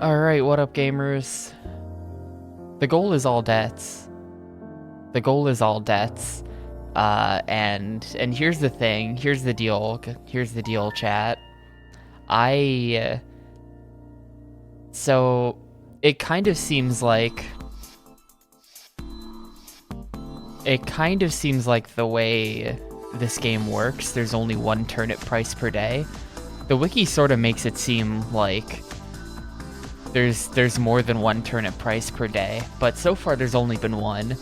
Alright, what up, gamers? The goal is all debts. The goal is all debts. And here's the thing. Here's the deal. Here's the deal, chat. So, it kind of seems like... the way this game works, there's only one turnip price per day. The wiki sort of makes it seem like there's more than one turnip price per day, but so far there's only been one.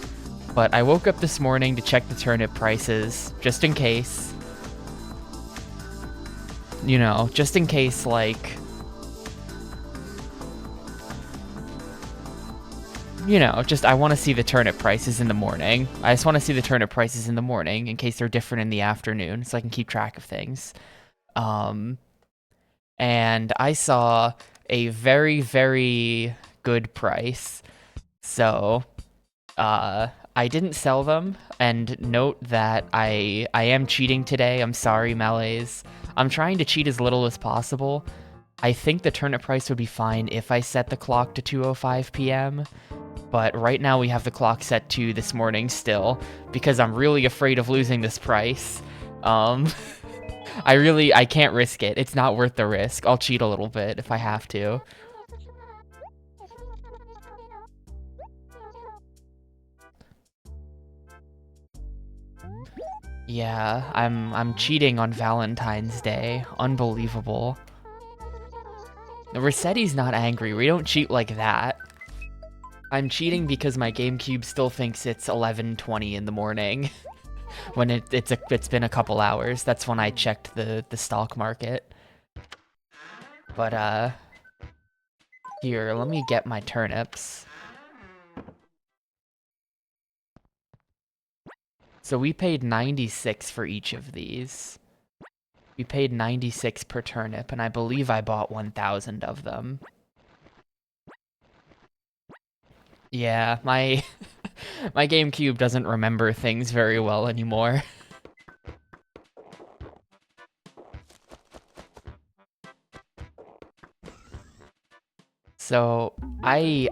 But I woke up this morning to check the turnip prices, just in case. You know, just in case, like... You know, just I want to see the turnip prices in the morning. I just want to see the turnip prices in the morning in case they're different in the afternoon, so I can keep track of things. And I saw a very, very good price. So, I didn't sell them, and note that I am cheating today. I'm sorry, Malaise. I'm trying to cheat as little as possible. I think the turnip price would be fine if I set the clock to 2:05 p.m., but right now we have the clock set to this morning still, because I'm really afraid of losing this price. I can't risk it. It's not worth the risk. I'll cheat a little bit if I have to. Yeah, I'm cheating on Valentine's Day. Unbelievable. Rossetti's not angry. We don't cheat like that. I'm cheating because my Gamecube still thinks it's 11:20 in the morning. When it's been a couple hours. That's when I checked the stock market. But here, let me get my turnips. So we paid 96 for each of these. We paid 96 per turnip, and I believe I bought 1,000 of them. Yeah, my my GameCube doesn't remember things very well anymore. So I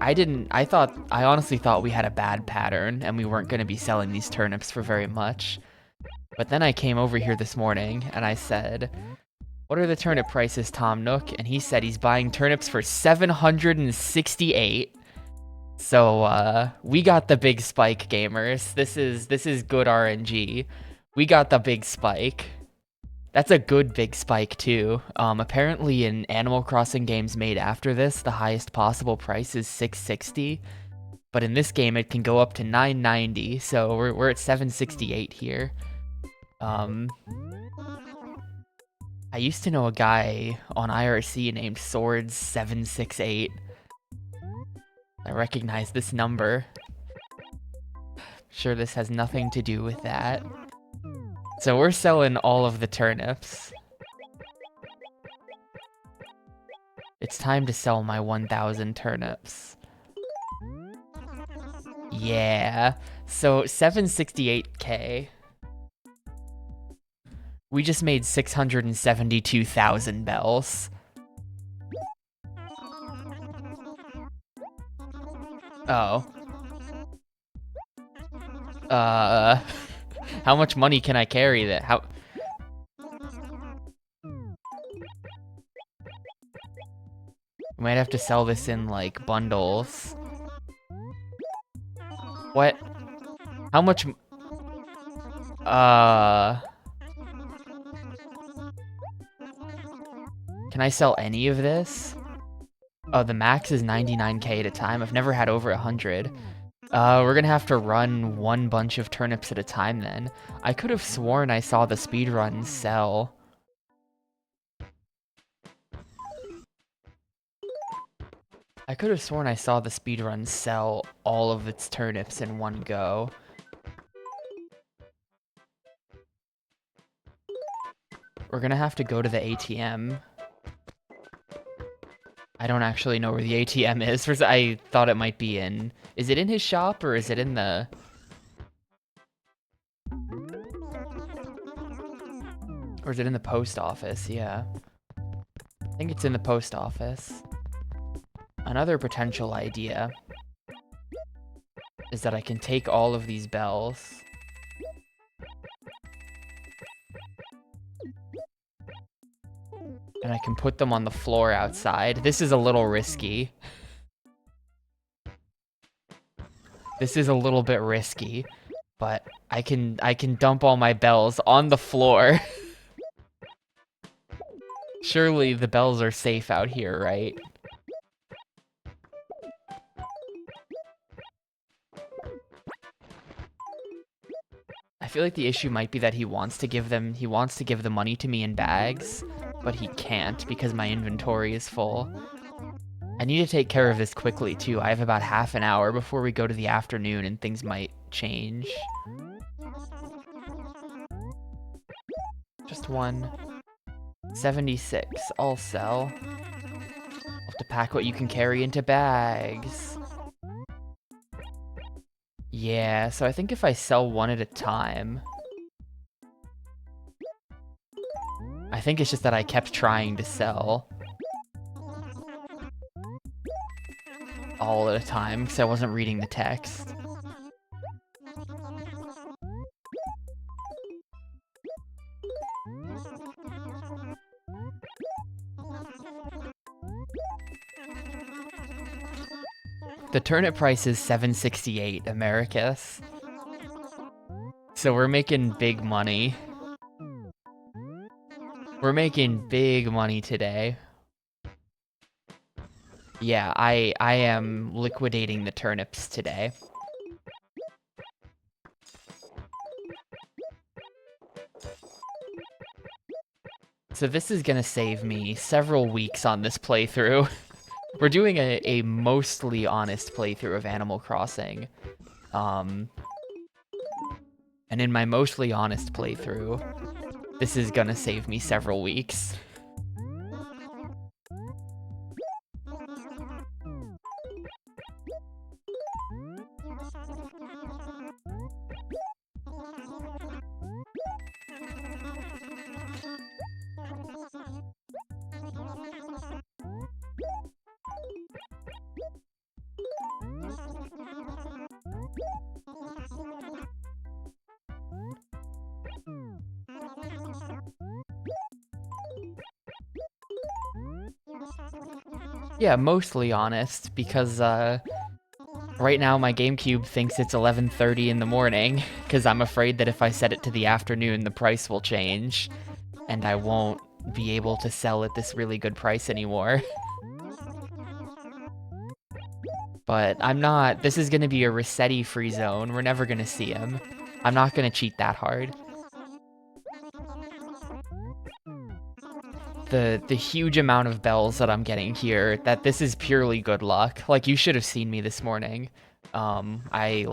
honestly thought we had a bad pattern and we weren't going to be selling these turnips for very much. But then I came over here this morning and I said, "What are the turnip prices, Tom Nook?" And he said he's buying turnips for 768. So we got the big spike, gamers. This is good RNG. We got the big spike. That's a good big spike too. Apparently in Animal Crossing games made after this, the highest possible price is 660. But in this game, it can go up to 990. So we're at 768 here. I used to know a guy on IRC named Swords768. I recognize this number. Sure, this has nothing to do with that. So we're selling all of the turnips. It's time to sell my 1,000 turnips. Yeah. So 768k. We just made 672,000 bells. Oh. How much money can I carry that? How... We might have to sell this in, like, bundles. What? How much... Can I sell any of this? Oh, the max is 99k at a time. I've never had over 100. We're gonna have to run one bunch of turnips at a time then. I could have sworn I saw the speedrun sell. I could have sworn I saw the speedrun sell all of its turnips in one go. We're gonna have to go to the ATM. I don't actually know where the ATM is. I thought it might be in... Is it in his shop, or is it in the... Or is it in the post office? Yeah. I think it's in the post office. Another potential idea is that I can take all of these bells and I can put them on the floor outside. This is a little risky. This is a little bit risky, but I can dump all my bells on the floor. Surely the bells are safe out here, right? I feel like the issue might be that he wants to give the money to me in bags, but he can't because my inventory is full. I need to take care of this quickly too. I have about half an hour before we go to the afternoon and things might change. Just one. 76, I'll sell. I'll have to pack what you can carry into bags. Yeah, so I think if I sell one at a time... I think it's just that I kept trying to sell all at a time because I wasn't reading the text. The turnip price is $7.68 Americas. So we're making big money. We're making big money today. Yeah, I am liquidating the turnips today. So this is gonna save me several weeks on this playthrough. We're doing a mostly honest playthrough of Animal Crossing. And in my mostly honest playthrough, this is gonna save me several weeks. Yeah, mostly honest, because right now my Gamecube thinks it's 11:30 in the morning, because I'm afraid that if I set it to the afternoon, the price will change, and I won't be able to sell at this really good price anymore. But I'm not, this is gonna be a Rossetti-free zone, we're never gonna see him. I'm not gonna cheat that hard. The huge amount of bells that I'm getting here, that this is purely good luck. Like, you should have seen me this morning. I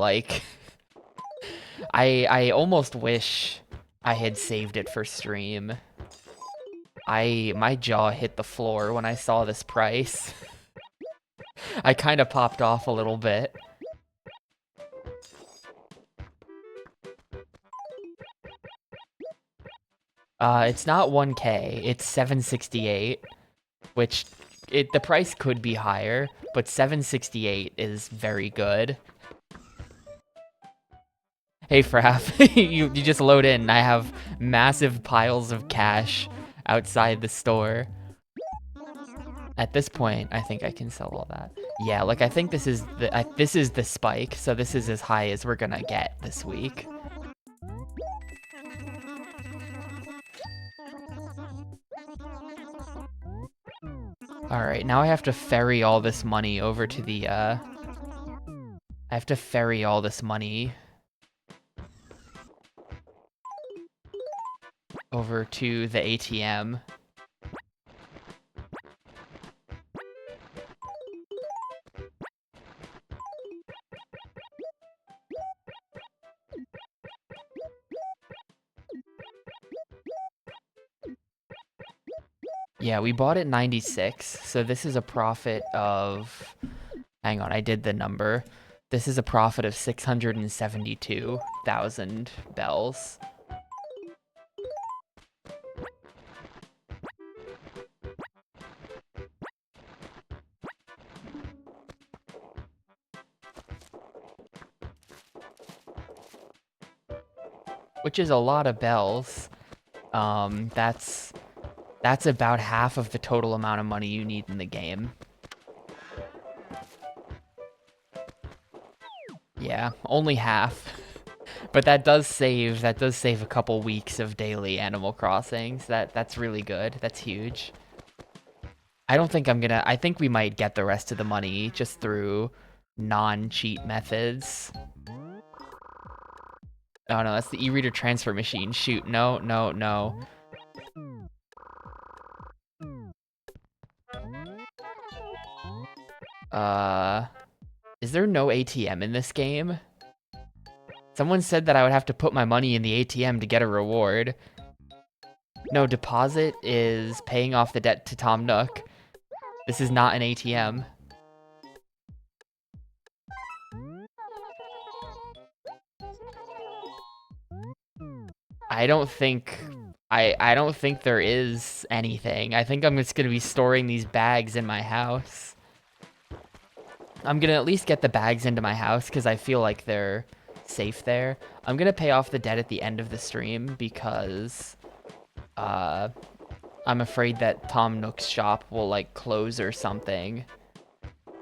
almost wish I had saved it for stream. My jaw hit the floor when I saw this price. I kind of popped off a little bit. It's not 1K, it's 768, which the price could be higher, but 768 is very good. Hey Fraff, you just load in. I have massive piles of cash outside the store. At this point, I think I can sell all that. Yeah, like I think this is the spike, so this is as high as we're gonna get this week. Alright, now I have to ferry all this money over to the, I have to ferry all this money over to the ATM. Yeah, we bought at 96, so this is a profit of... Hang on, I did the number. This is a profit of 672,000 bells. which is a lot of bells. That's about half of the total amount of money you need in the game. Yeah, only half. But that does save a couple weeks of daily Animal Crossings. That's really good. That's huge. I think we might get the rest of the money just through non-cheat methods. Oh no, that's the e-reader transfer machine. Shoot, no, no, no. Is there no ATM in this game? Someone said that I would have to put my money in the ATM to get a reward. No, deposit is paying off the debt to Tom Nook. This is not an ATM. I don't think there is anything. I think I'm just gonna be storing these bags in my house. I'm gonna at least get the bags into my house because I feel like they're safe there. I'm gonna pay off the debt at the end of the stream because I'm afraid that Tom Nook's shop will like close or something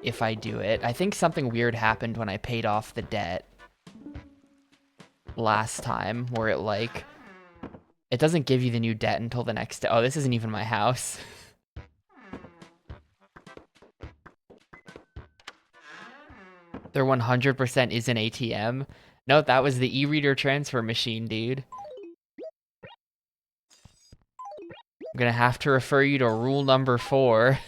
if I do it. I think something weird happened when I paid off the debt last time where it doesn't give you the new debt until the next day. Oh, this isn't even my house. There 100% is an ATM. No, that was the e-reader transfer machine, dude. I'm gonna have to refer you to rule number 4.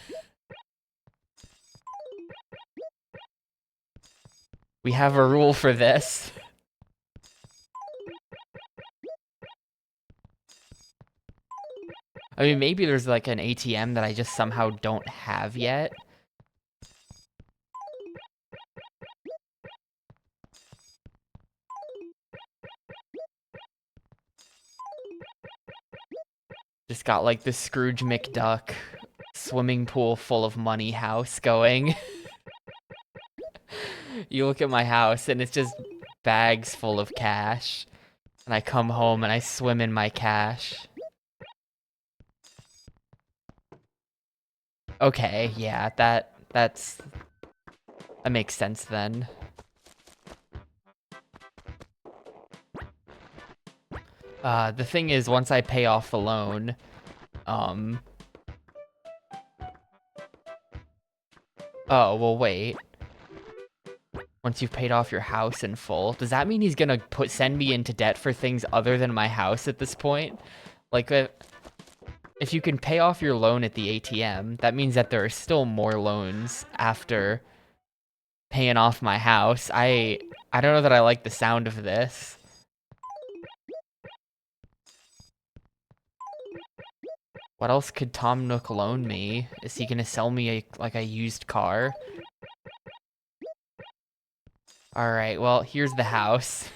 We have a rule for this. I mean, maybe there's like an ATM that I just somehow don't have yet. Just got like the Scrooge McDuck swimming pool full of money house going. You look at my house and it's just bags full of cash. And I come home and I swim in my cash. Okay, yeah, that makes sense then. The thing is, once I pay off the loan, oh, well, wait. Once you've paid off your house in full, does that mean he's gonna send me into debt for things other than my house at this point? Like, if you can pay off your loan at the ATM, that means that there are still more loans after paying off my house. I don't know that I like the sound of this. What else could Tom Nook loan me? Is he gonna sell me a used car? Alright, well, here's the house.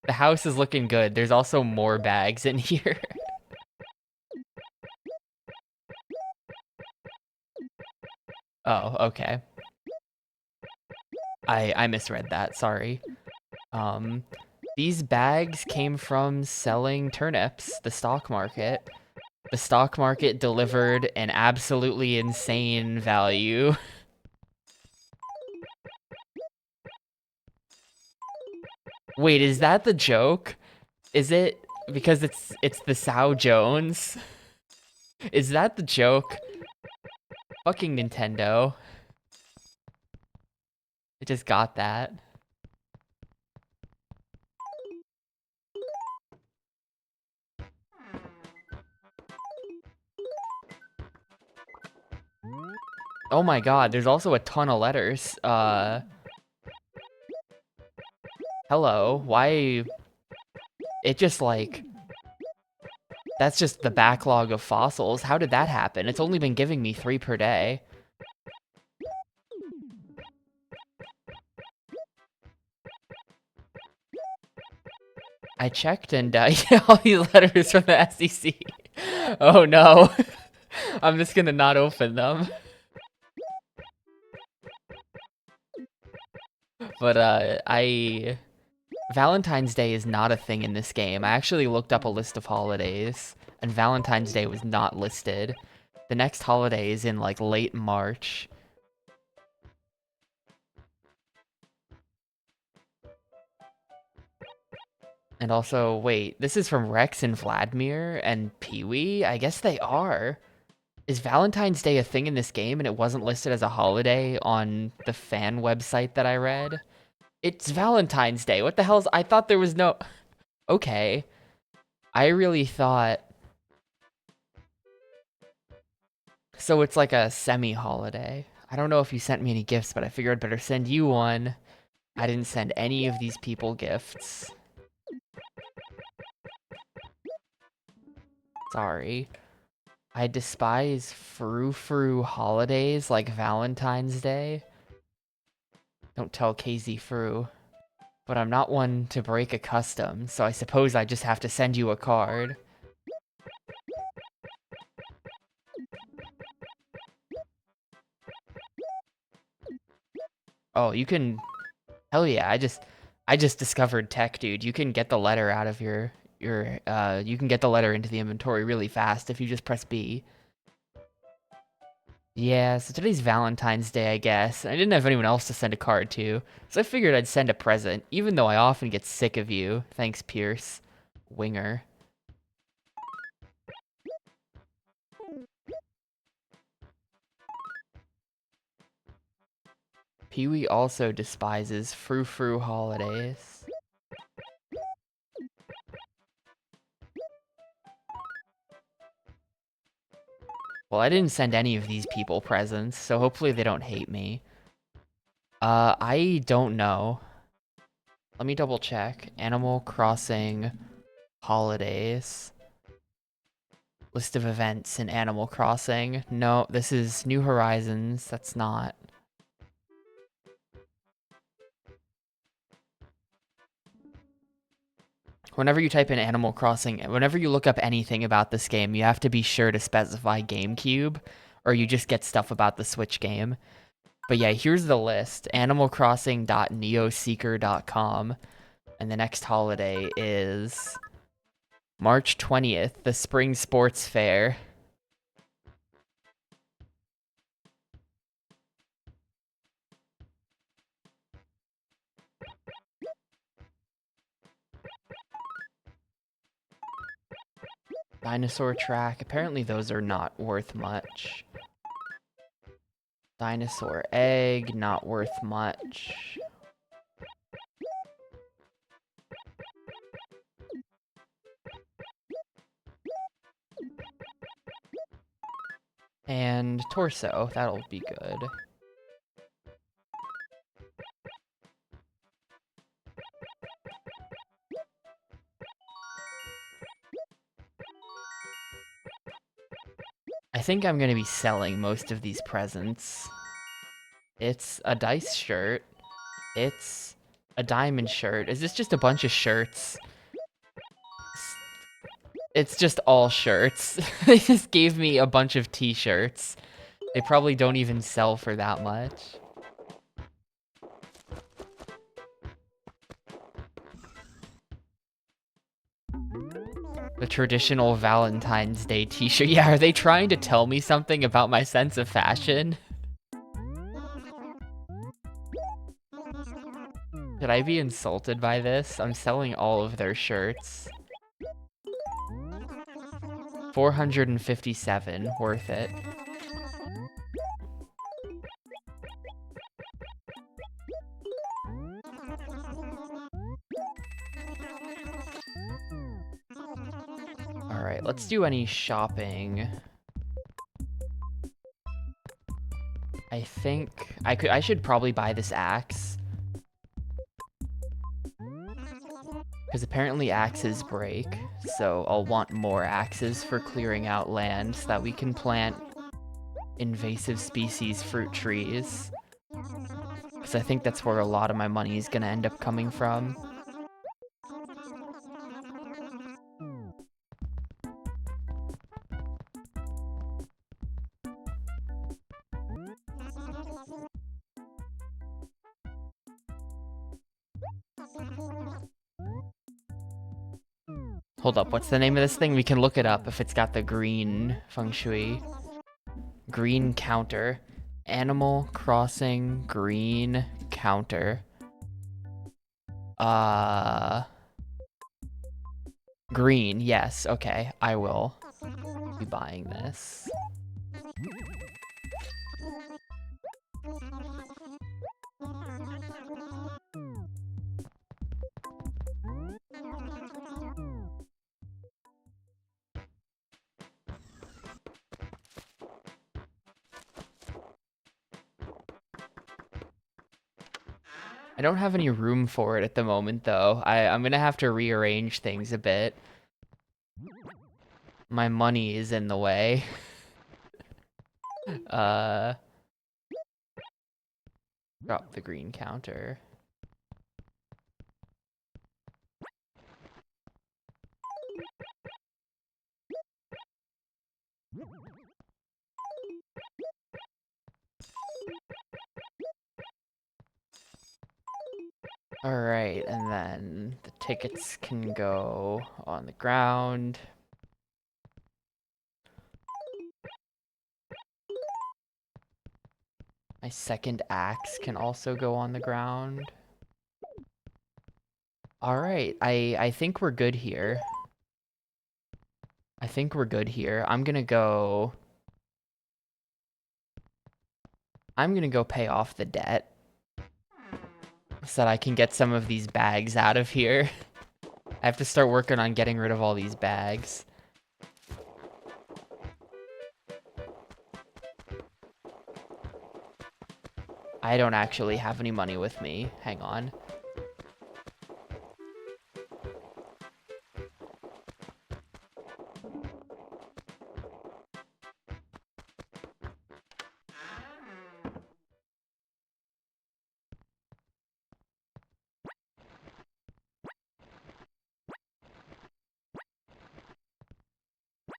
The house is looking good. There's also more bags in here. Oh, okay. I misread that, sorry. These bags came from selling turnips, the stock market. The stock market delivered an absolutely insane value. Wait, is that the joke? Is it because it's the Sow Jones? Is that the joke? Fucking Nintendo. It just got that. Oh my god, there's also a ton of letters. Hello, why? It just like... That's just the backlog of fossils. How did that happen? It's only been giving me 3 per day. I checked and all these letters from the SEC. Oh no. I'm just gonna not open them. But Valentine's Day is not a thing in this game. I actually looked up a list of holidays, and Valentine's Day was not listed. The next holiday is in, like, late March. And also, wait, this is from Rex and Vladimir and Pee-wee? I guess they are. Is Valentine's Day a thing in this game and it wasn't listed as a holiday on the fan website that I read? It's Valentine's Day. What the hell's... I thought there was no... Okay. I really thought... So it's like a semi-holiday. I don't know if you sent me any gifts, but I figured I'd better send you one. I didn't send any of these people gifts. Sorry. I despise frou-frou holidays like Valentine's Day. Don't tell KZ Frou. But I'm not one to break a custom, so I suppose I just have to send you a card. Oh, you can... Hell yeah, I just discovered tech, dude. You can get the letter out of your you can get the letter into the inventory really fast if you just press B. Yeah, so today's Valentine's Day, I guess. I didn't have anyone else to send a card to, so I figured I'd send a present, even though I often get sick of you. Thanks, Pierce. Winger. Pee-wee also despises frou-frou holidays. Well, I didn't send any of these people presents, so hopefully they don't hate me. I don't know. Let me double check. Animal Crossing holidays. List of events in Animal Crossing. No, this is New Horizons. That's not. Whenever you type in Animal Crossing, whenever you look up anything about this game, you have to be sure to specify GameCube, or you just get stuff about the Switch game. But yeah, here's the list. animalcrossing.neoseeker.com. And the next holiday is March 20th, the Spring Sports Fair. Dinosaur Track. Apparently those are not worth much. Dinosaur Egg, not worth much. And Torso, that'll be good. I think I'm gonna be selling most of these presents. It's a dice shirt. It's a diamond shirt. Is this just a bunch of shirts? It's just all shirts. They just gave me a bunch of t-shirts. They probably don't even sell for that much. The traditional Valentine's Day t-shirt. Yeah, are they trying to tell me something about my sense of fashion? Should I be insulted by this? I'm selling all of their shirts. 457, worth it. Alright, let's do any shopping. I think I should probably buy this axe. Because apparently axes break, so I'll want more axes for clearing out land so that we can plant invasive species fruit trees. Because I think that's where a lot of my money is going to end up coming from. Hold up, what's the name of this thing? We can look it up if it's got the green feng shui. Green counter. Animal Crossing green counter. Green, yes, okay. I will be buying this. I don't have any room for it at the moment, though. I'm gonna have to rearrange things a bit. My money is in the way. Drop the green counter. Alright, and then the tickets can go on the ground. My second axe can also go on the ground. Alright, I think we're good here. I think we're good here. I'm gonna go pay off the debt so that I can get some of these bags out of here. I have to start working on getting rid of all these bags. I don't actually have any money with me. Hang on.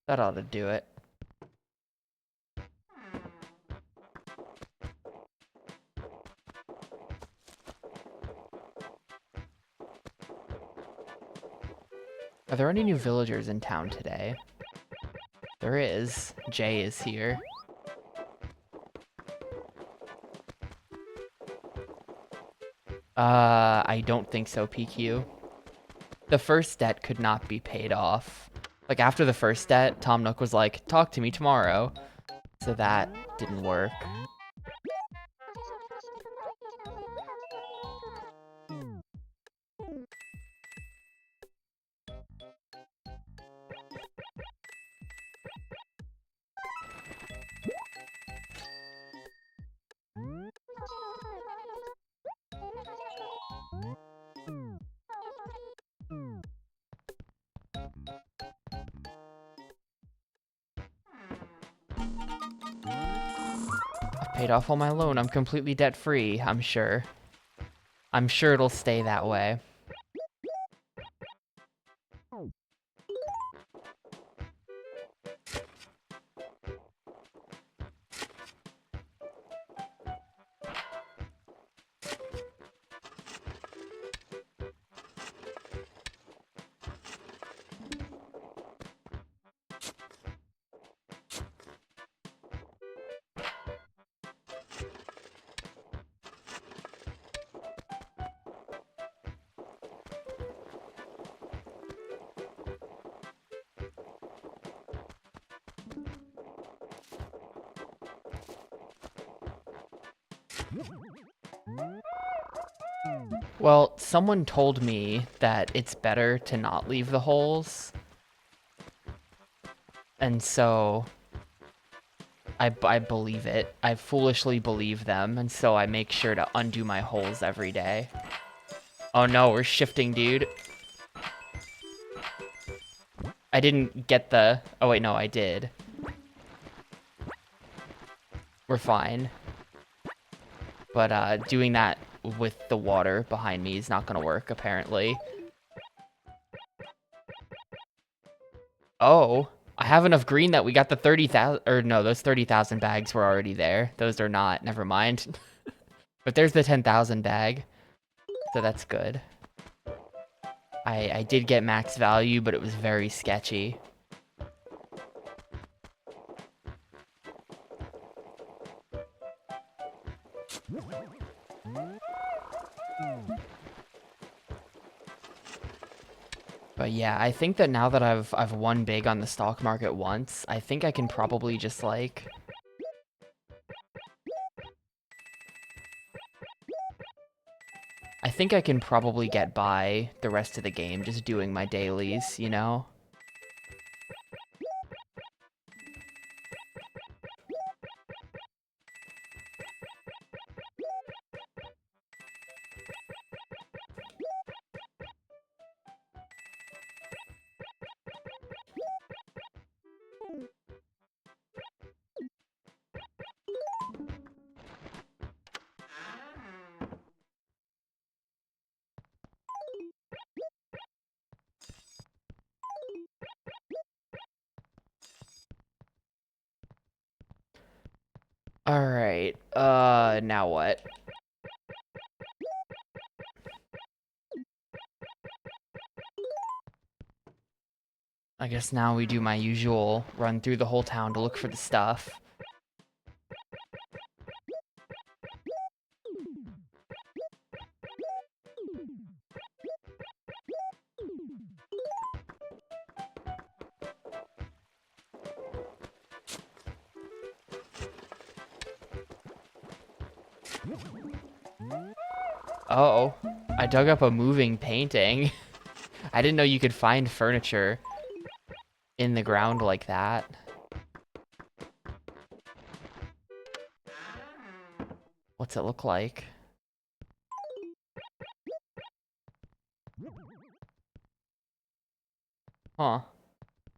That ought to do it. Are there any new villagers in town today? There is. Jay is here. I don't think so, PQ. The first debt could not be paid off. Like, after the first debt, Tom Nook was like, talk to me tomorrow. So that didn't work. I've paid off all my loan. I'm completely debt-free, I'm sure. I'm sure it'll stay that way. Well, someone told me that it's better to not leave the holes. And so I believe it. I foolishly believe them, and so I make sure to undo my holes every day. Oh no, we're shifting, dude. I didn't get the... Oh wait, no, I did. We're fine. But doing that with the water behind me is not gonna work, apparently. Oh, I have enough green that we got the 30,000, or no, those 30,000 bags were already there. Those are not, never mind. But there's the 10,000 bag, so that's good. I did get max value, but it was very sketchy. But yeah, I think that now that I've won big on the stock market once, I think I can probably just like I think I can probably get by the rest of the game just doing my dailies, you know? Alright, now what? I guess now we do my usual run through the whole town to look for the stuff. Uh-oh, I dug up a moving painting. I didn't know you could find furniture in the ground like that. What's it look like? Huh.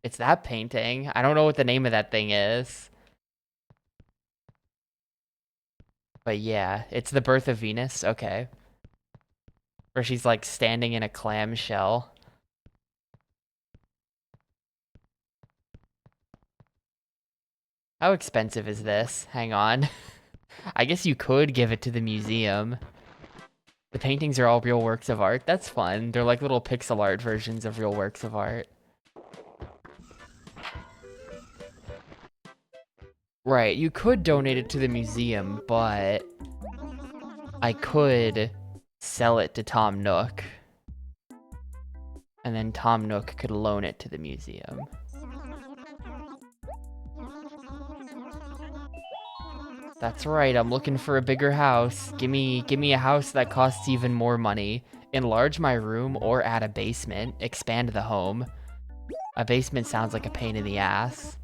It's that painting. I don't know what the name of that thing is. But yeah, it's the Birth of Venus. Okay. Where she's like standing in a clamshell. How expensive is this? Hang on. I guess you could give it to the museum. The paintings are all real works of art. That's fun. They're like little pixel art versions of real works of art. Right, you could donate it to the museum, but I could sell it to Tom Nook. And then Tom Nook could loan it to the museum. That's right, I'm looking for a bigger house. Give me a house that costs even more money. Enlarge my room or add a basement. Expand the home. A basement sounds like a pain in the ass.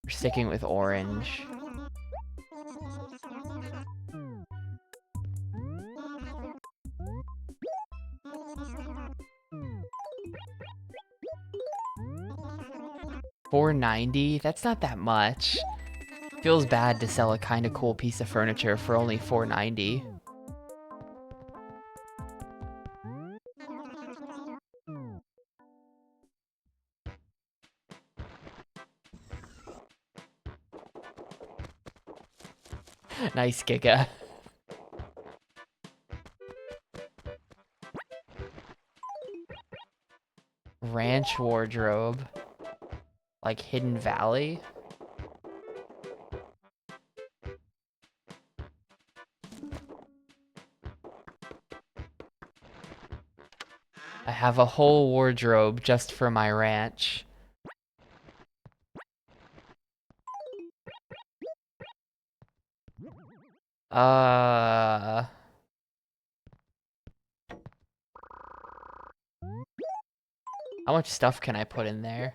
We're sticking with orange. $4.90? That's not that much. Feels bad to sell a kind of cool piece of furniture for only $4.90. Nice, Giga. Ranch wardrobe. Like Hidden Valley? I have a whole wardrobe just for my ranch. Uh... How much stuff can I put in there?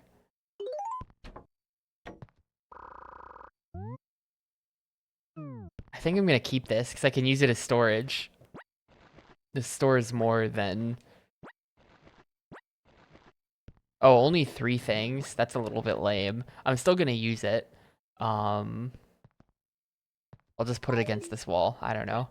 I think I'm gonna keep this, because I can use it as storage. This stores more than... Oh, only 3 things? That's a little bit lame. I'm still gonna use it. I'll just put it against this wall. I don't know.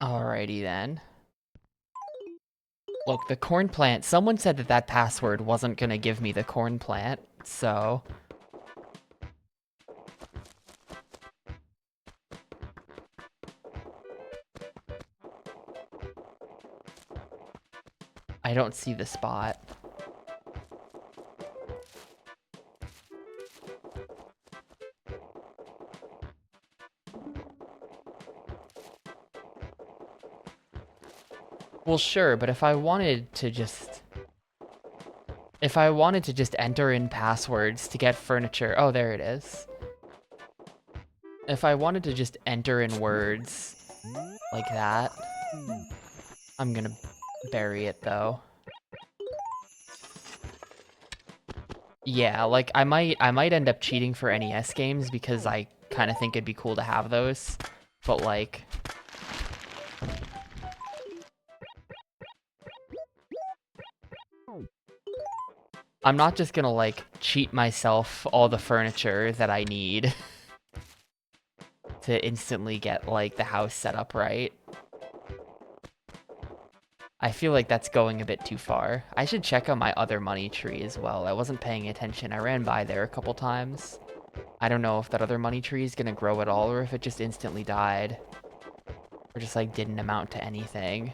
Alrighty then. Look, the corn plant, someone said that that password wasn't gonna give me the corn plant, so... I don't see the spot. Well, sure, but if I wanted to just enter in passwords to get furniture... Oh, there it is. If I wanted to just enter in words like that... I'm gonna bury it, though. Yeah, like, I might end up cheating for NES games because I kind of think it'd be cool to have those. But, like... I'm not just gonna, like, cheat myself all the furniture that I need to instantly get, like, the house set up right. I feel like that's going a bit too far. I should check on my other money tree as well. I wasn't paying attention. I ran by there a couple times. I don't know if that other money tree is gonna grow at all or if it just instantly died. Or just, like, didn't amount to anything.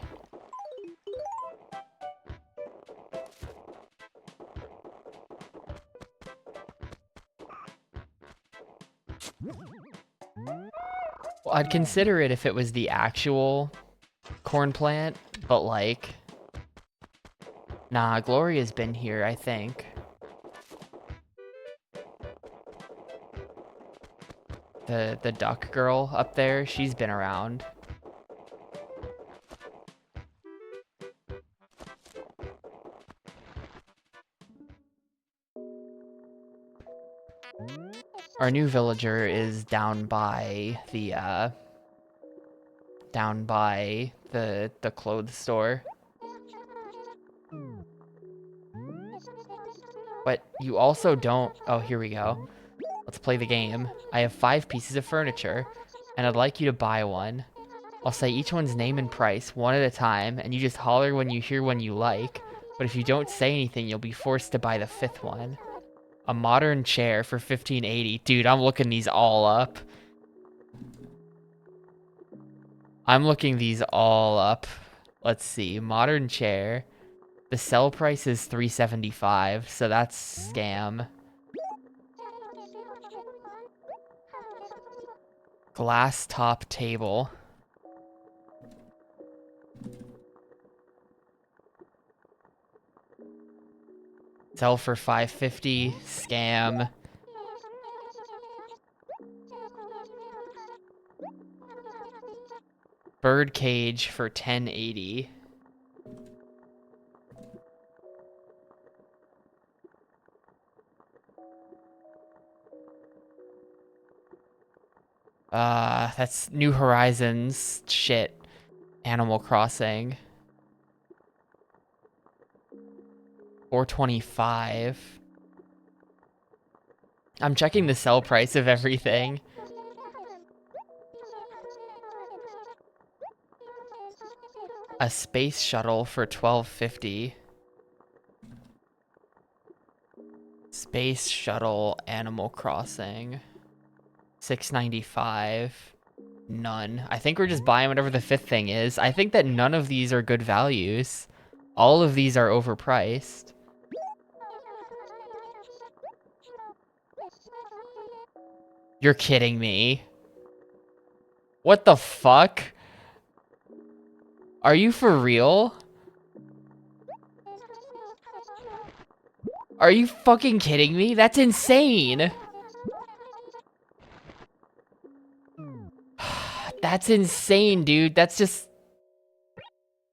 Well, I'd consider it if it was the actual corn plant, but like... Nah, Gloria's been here, I think. The duck girl up there, she's been around. Our new villager is down by the clothes store. But you also don't... Oh, here we go. Let's play the game. I have 5 pieces of furniture, and I'd like you to buy one. I'll say each one's name and price, one at a time, and you just holler when you hear one you like. But if you don't say anything, you'll be forced to buy the 5th one. A modern chair for $15.80. Dude, I'm looking these all up. I'm looking these all up. Let's see. Modern chair. The sell price is $3.75, so that's scam. Glass top table. Sell for $5.50. Scam. Bird cage for $10.80. That's New Horizons. Shit. Animal Crossing. $4.25. I'm checking the sell price of everything. A space shuttle for $12.50. Space shuttle Animal Crossing. $6.95. None. I think we're just buying whatever the 5th thing is. I think that none of these are good values. All of these are overpriced. You're kidding me. What the fuck? Are you for real? Are you fucking kidding me? That's insane. That's insane, dude. That's just...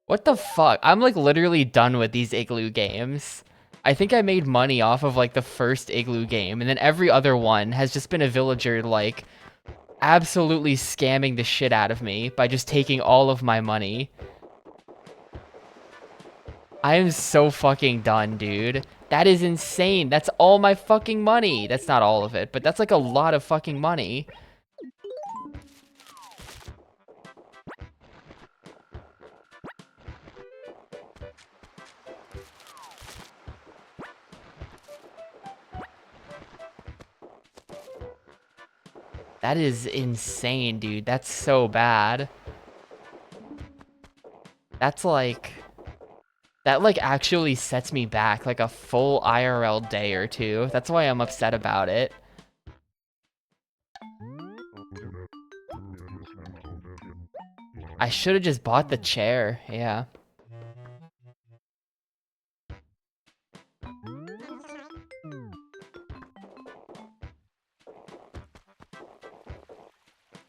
What the fuck? I'm, like, literally done with these Igloo games. I think I made money off of, like, the first Igloo game, and then every other one has just been a villager, like, absolutely scamming the shit out of me by just taking all of my money. I am so fucking done, dude. That is insane. That's all my fucking money. That's not all of it, but that's, like, a lot of fucking money. That is insane, dude. That's so bad. That's like... That, like, actually sets me back, like, a full IRL day or two. That's why I'm upset about it. I should have just bought the chair, yeah.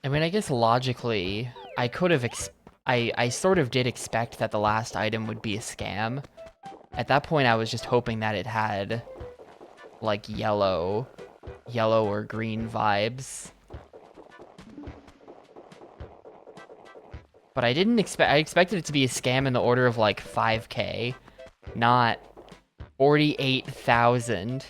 I mean, I guess logically, I could have I sort of did expect that the last item would be a scam. At that point, I was just hoping that it had, like, yellow or green vibes. But I didn't expect, I expected it to be a scam in the order of, like, 5K, not 48,000.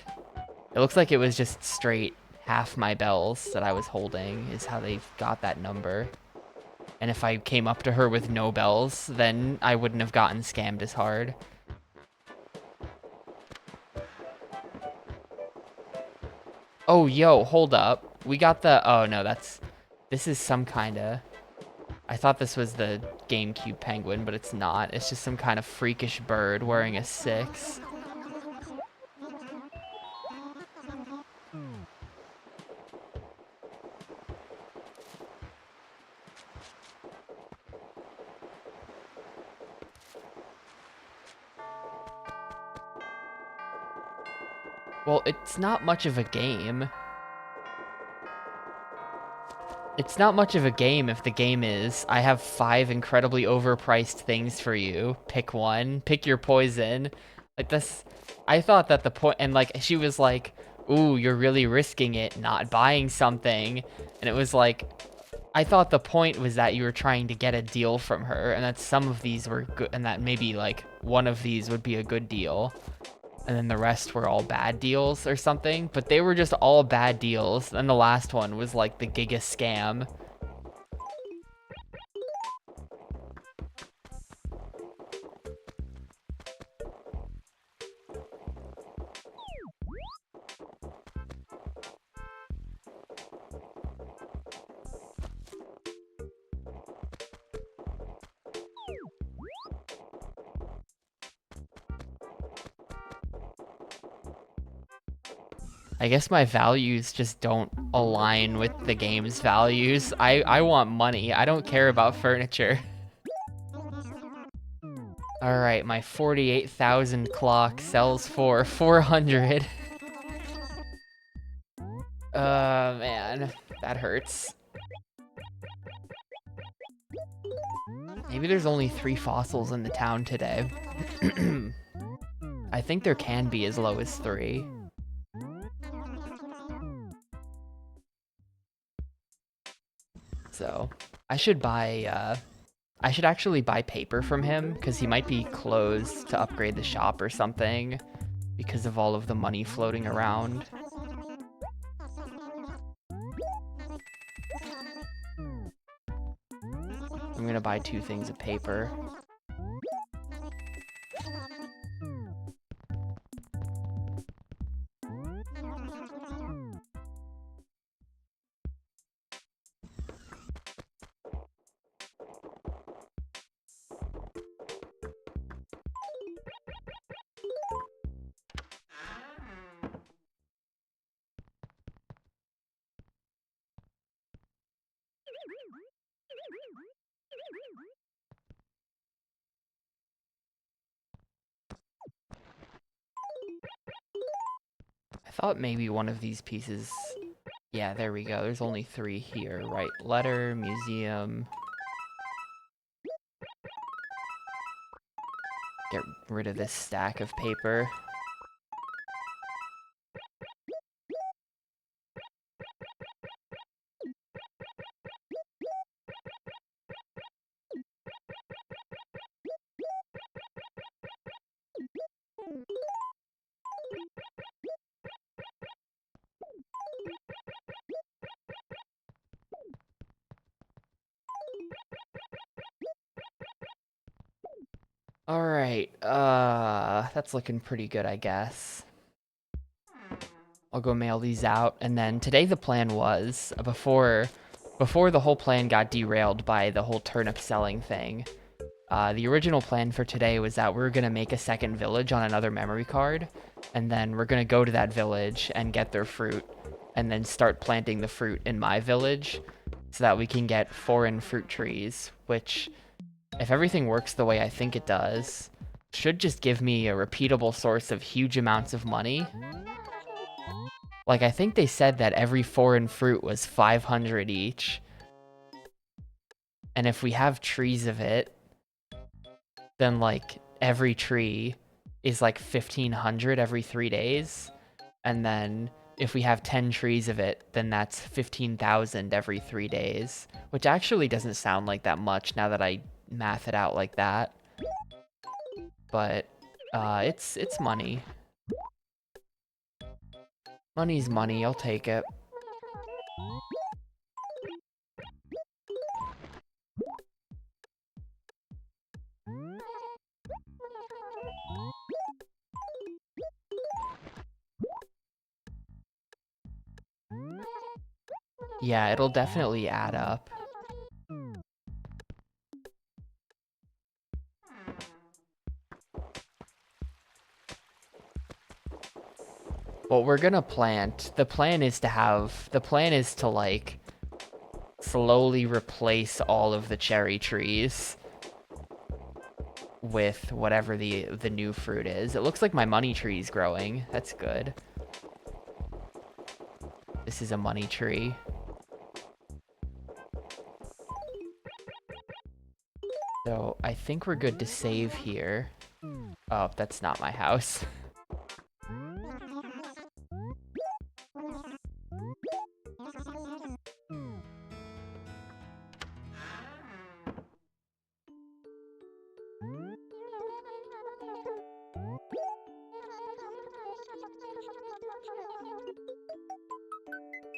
It looks like it was just straight half my bells that I was holding is how they got that number. And if I came up to her with no bells, then I wouldn't have gotten scammed as hard. Oh, yo, hold up. We got the... Oh, no, that's... This is some kind of... I thought this was the Gamecube penguin, but it's not. It's just some kind of freakish bird wearing a 6. Well, it's not much of a game. It's not much of a game if the game is, I have 5 incredibly overpriced things for you. Pick one. Pick your poison. Like, this... I thought that the point... And, like, she was like, ooh, you're really risking it, not buying something. And it was like... I thought the point was that you were trying to get a deal from her, and that some of these were good, and that maybe, like, one of these would be a good deal. And then the rest were all bad deals or something, but they were just all bad deals. And the last one was like the giga scam. I guess my values just don't align with the game's values. I want money. I don't care about furniture. All right, my 48,000 clock sells for 400. Man, that hurts. Maybe there's only 3 fossils in the town today. I think there can be as low as 3. So, I should buy, I should actually buy paper from him, because he might be closed to upgrade the shop or something, because of all of the money floating around. I'm gonna buy 2 things of paper. I thought maybe one of these pieces... Yeah, there we go. There's only 3 here. Right, letter, museum. Get rid of this stack of paper. Alright, that's looking pretty good, I guess. I'll go mail these out. And then today the plan was, before the whole plan got derailed by the whole turnip selling thing, the original plan for today was that we were going to make a second village on another memory card, and then we're going to go to that village and get their fruit, and then start planting the fruit in my village so that we can get foreign fruit trees, which, if everything works the way I think it does, should just give me a repeatable source of huge amounts of money. Like, I think they said that every foreign fruit was 500 each. And if we have trees of it, then, like, every tree is, like, 1,500 every 3 days. And then if we have 10 trees of it, then that's 15,000 every 3 days. Which actually doesn't sound like that much now that I math it out like that. But, it's money. Money's money, I'll take it. Yeah, it'll definitely add up. What we're gonna plant, the plan is to, like, slowly replace all of the cherry trees with whatever the new fruit is. It looks like my money tree's growing. That's good. This is a money tree. So I think we're good to save here. Oh, that's not my house.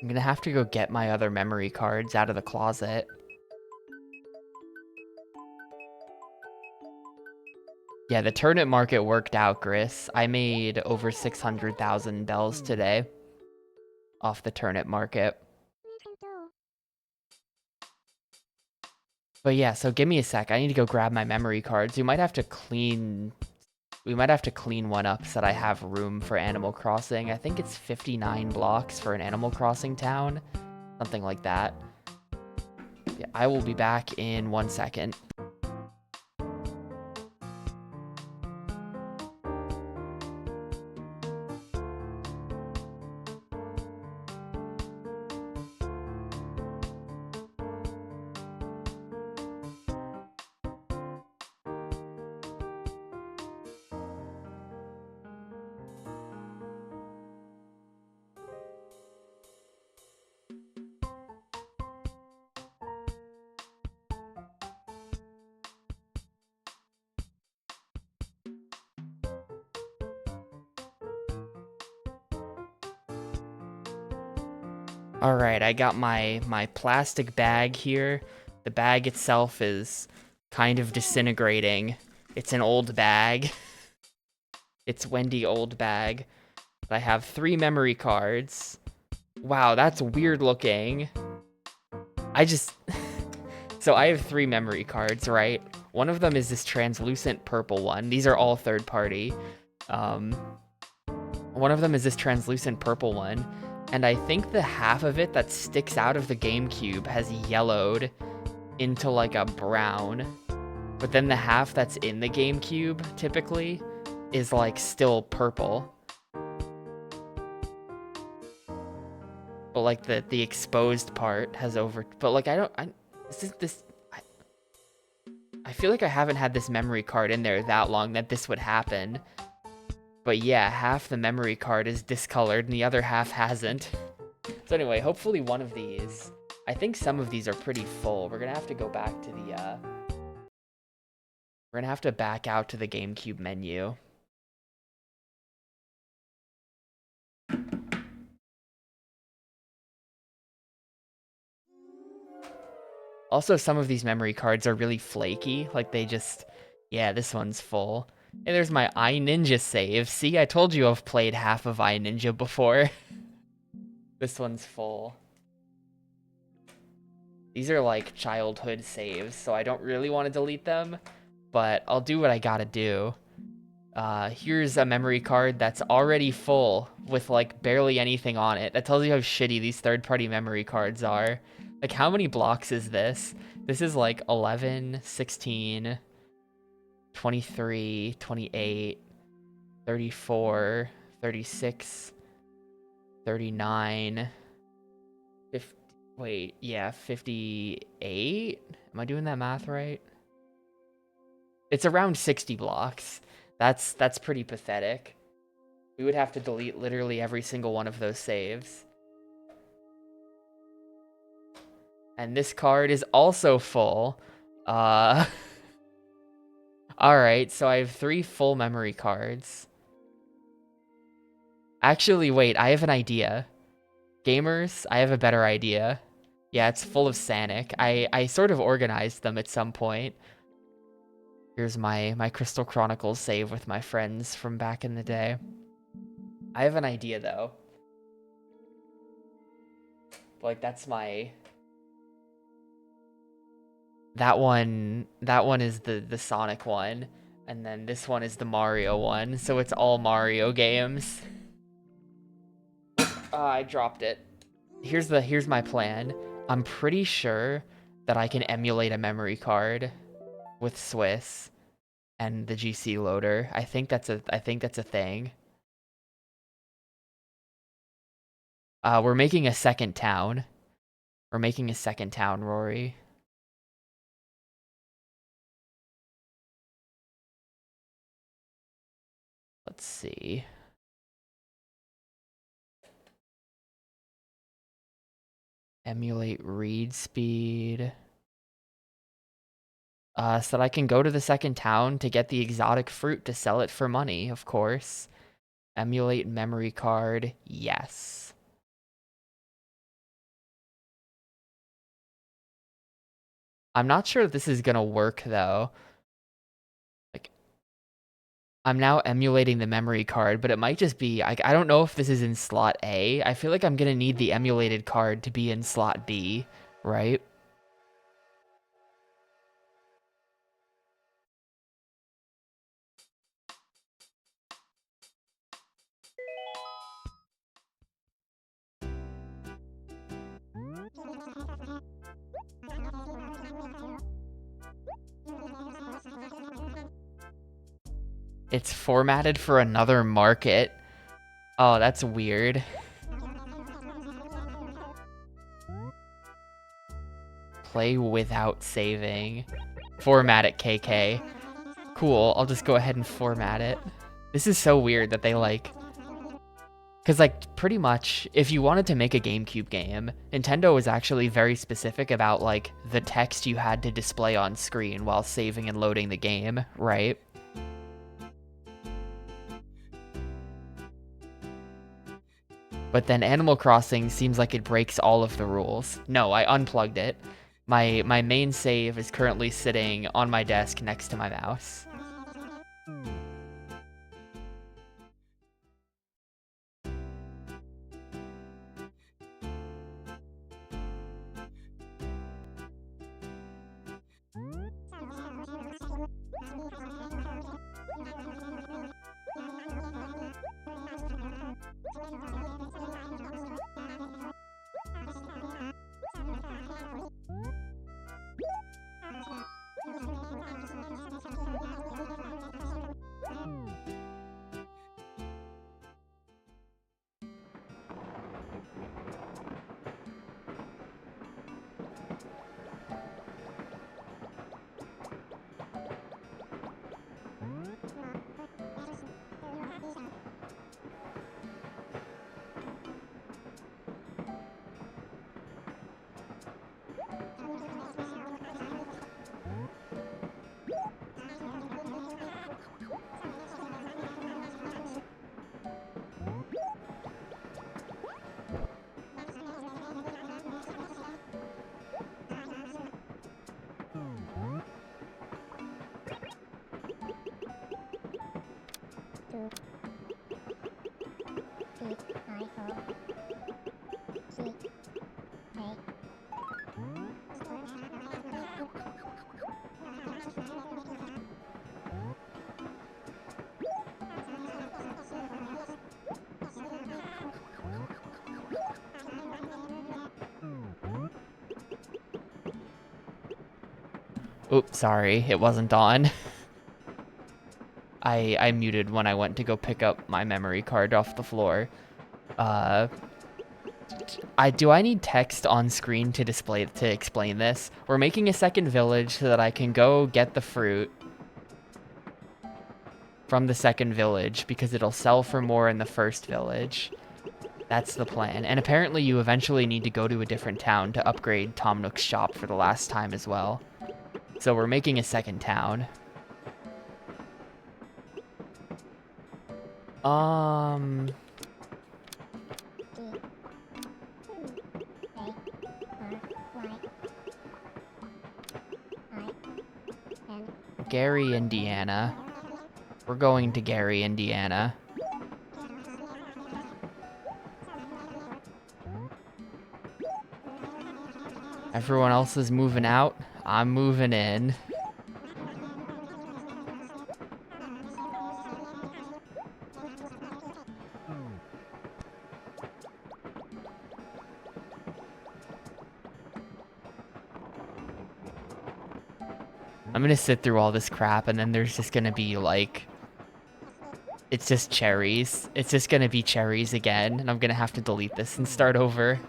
I'm gonna have to go get my other memory cards out of the closet. Yeah, the turnip market worked out, Gris. I made over 600,000 bells today off the turnip market. But yeah, so give me a sec. I need to go grab my memory cards. We might have to clean one up so that I have room for Animal Crossing. I think it's 59 blocks for an Animal Crossing town. Something like that. Yeah, I will be back in 1 second. All right, I got my plastic bag here. The bag itself is kind of disintegrating. It's an old bag. It's Wendy old bag. But I have 3 memory cards. Wow, that's weird looking. So I have 3 memory cards, right? One of them is this translucent purple one. These are all third party. One of them is this translucent purple one. And I think the half of it that sticks out of the Gamecube has yellowed into like a brown. But then the half that's in the Gamecube, typically, is like still purple. But like the exposed part has but like I feel like I haven't had this memory card in there that long that this would happen. But yeah, half the memory card is discolored and the other half hasn't. So anyway, hopefully one of these... I think some of these are pretty full. We're gonna have to go back to the, We're gonna have to back out to the GameCube menu. Also, some of these memory cards are really flaky. Like, they just... Yeah, this one's full. Hey, there's my iNinja save. See, I told you I've played half of iNinja before. This one's full. These are like childhood saves, so I don't really want to delete them, but I'll do what I gotta do. Here's a memory card that's already full with like barely anything on it. That tells you how shitty these third-party memory cards are. Like, how many blocks is this? This is like 11, 16, 23, 28, 34, 36, 39, 50, wait, yeah, 58? Am I doing that math right? It's around 60 blocks. That's pretty pathetic. We would have to delete literally every single one of those saves. And this card is also full. Alright, so I have 3 full memory cards. Actually, wait, I have an idea. Gamers, I have a better idea. Yeah, it's full of Sanic. I sort of organized them at some point. Here's my Crystal Chronicles save with my friends from back in the day. I have an idea, though. Like, that's my... That one is the Sonic one, and then this one is the Mario one, so it's all Mario games. I dropped it. Here's my plan. I'm pretty sure that I can emulate a memory card with Swiss and the GC loader. I think that's a thing. We're making a second town. We're making a second town, Rory. Let's see. Emulate read speed. So that I can go to the second town to get the exotic fruit to sell it for money, of course. Emulate memory card, yes. I'm not sure if this is gonna work, though. Like, I'm now emulating the memory card, but it might just be... I don't know if this is in slot A. I feel like I'm gonna need the emulated card to be in slot B, right? It's formatted for another market. Oh, that's weird. Play without saving. Format it, KK. Cool, I'll just go ahead and format it. This is so weird that they like... Because, like, pretty much, if you wanted to make a GameCube game, Nintendo was actually very specific about, like, the text you had to display on screen while saving and loading the game, right? But then Animal Crossing seems like it breaks all of the rules. No, I unplugged it. My main save is currently sitting on my desk next to my mouse. Oops, sorry, it wasn't on. I muted when I went to go pick up my memory card off the floor. Do I need text on screen to explain this? We're making a second village so that I can go get the fruit from the second village because it'll sell for more in the first village. That's the plan. And apparently you eventually need to go to a different town to upgrade Tom Nook's shop for the last time as well. So we're making a second town. Gary, Indiana. We're going to Gary, Indiana. Everyone else is moving out. I'm moving in. I'm gonna sit through all this crap and then there's just gonna be like... It's just cherries. It's just gonna be cherries again, and I'm gonna have to delete this and start over.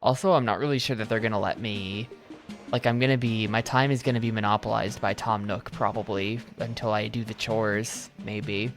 Also, I'm not really sure that they're gonna let me... Like, my time is gonna be monopolized by Tom Nook, probably, until I do the chores, maybe.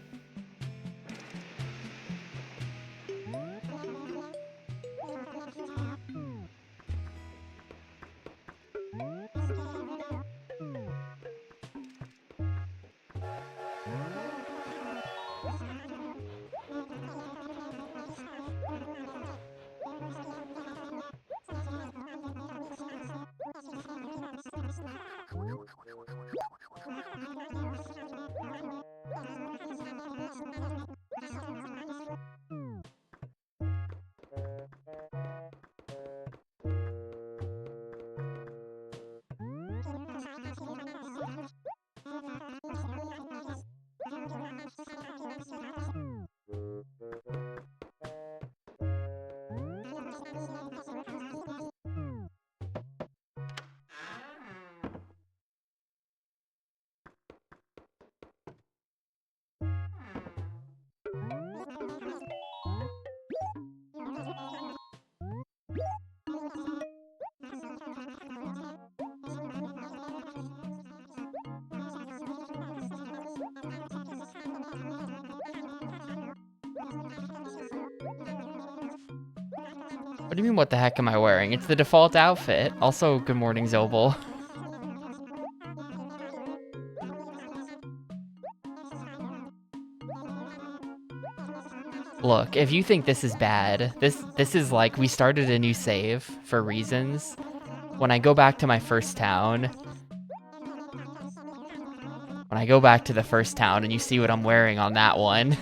What do you mean, what the heck am I wearing? It's the default outfit. Also, good morning, Zobel. Look, if you think this is bad, this is like, we started a new save for reasons. When I go back to my first town... When I go back to the first town and you see what I'm wearing on that one...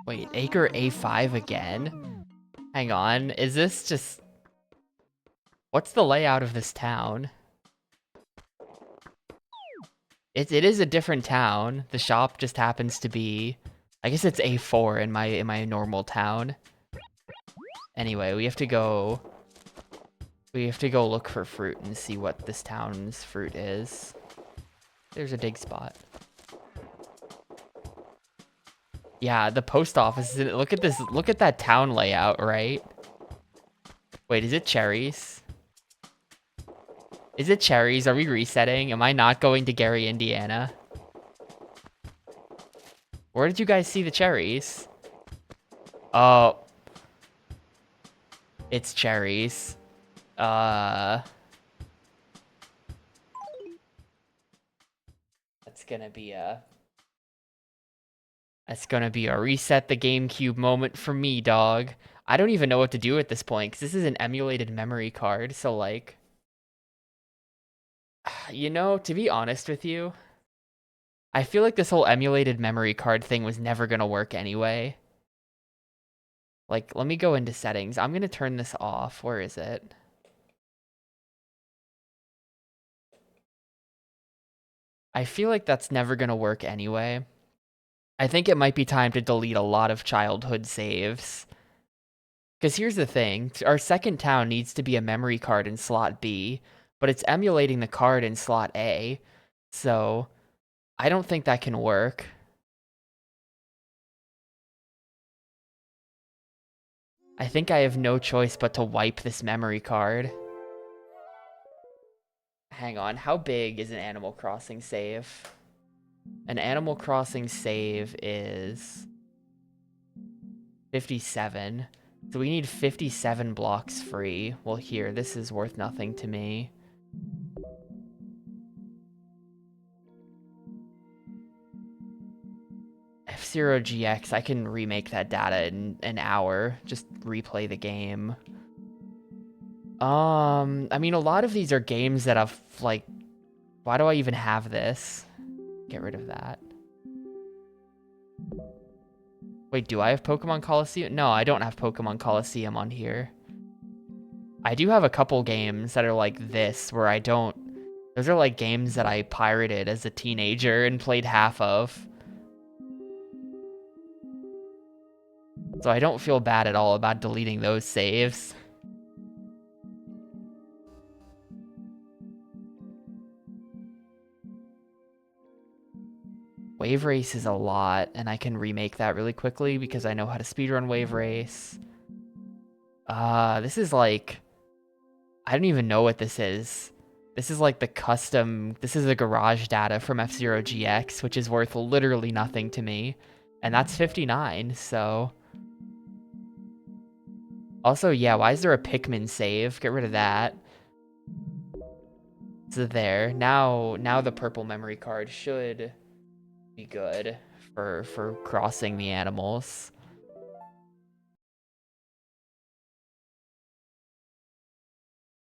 Wait, Acre A5 again? Hang on, is this just... What's the layout of this town? It is a different town. The shop just happens to be... I guess it's A4 in my normal town. Anyway, we have to go look for fruit and see what this town's fruit is. There's a dig spot. Yeah, the post office. Look at this. Look at that town layout, right? Wait, is it cherries? Is it cherries? Are we resetting? Am I not going to Gary, Indiana? Where did you guys see the cherries? Oh, it's cherries. Uh, that's gonna be a reset the GameCube moment for me, dog. I don't even know what to do at this point because this is an emulated memory card. So like, you know, to be honest with you, I feel like this whole emulated memory card thing was never gonna work anyway. Like, let me go into settings. I'm gonna turn this off. Where is it? I feel like that's never gonna work anyway. I think it might be time to delete a lot of childhood saves. Because here's the thing, our second town needs to be a memory card in slot B, but it's emulating the card in slot A, so I don't think that can work. I think I have no choice but to wipe this memory card. Hang on, how big is an Animal Crossing save? An Animal Crossing save is 57. So we need 57 blocks free. Well, here, this is worth nothing to me. F-Zero GX, I can remake that data in an hour. Just replay the game. I mean, a lot of these are games that have, like... Why do I even have this? Get rid of that. Wait, do I have Pokemon Coliseum? No, I don't have Pokemon Coliseum on here. I do have a couple games that are like this, where I don't... Those are like games that I pirated as a teenager and played half of. So I don't feel bad at all about deleting those saves. Wave Race is a lot, and I can remake that really quickly because I know how to speedrun Wave Race. This is like... I don't even know what this is. This is like the custom... This is the garage data from F-Zero GX, which is worth literally nothing to me. And that's 59, so... Also, yeah, why is there a Pikmin save? Get rid of that. So there. Now the purple memory card should be good for crossing the animals.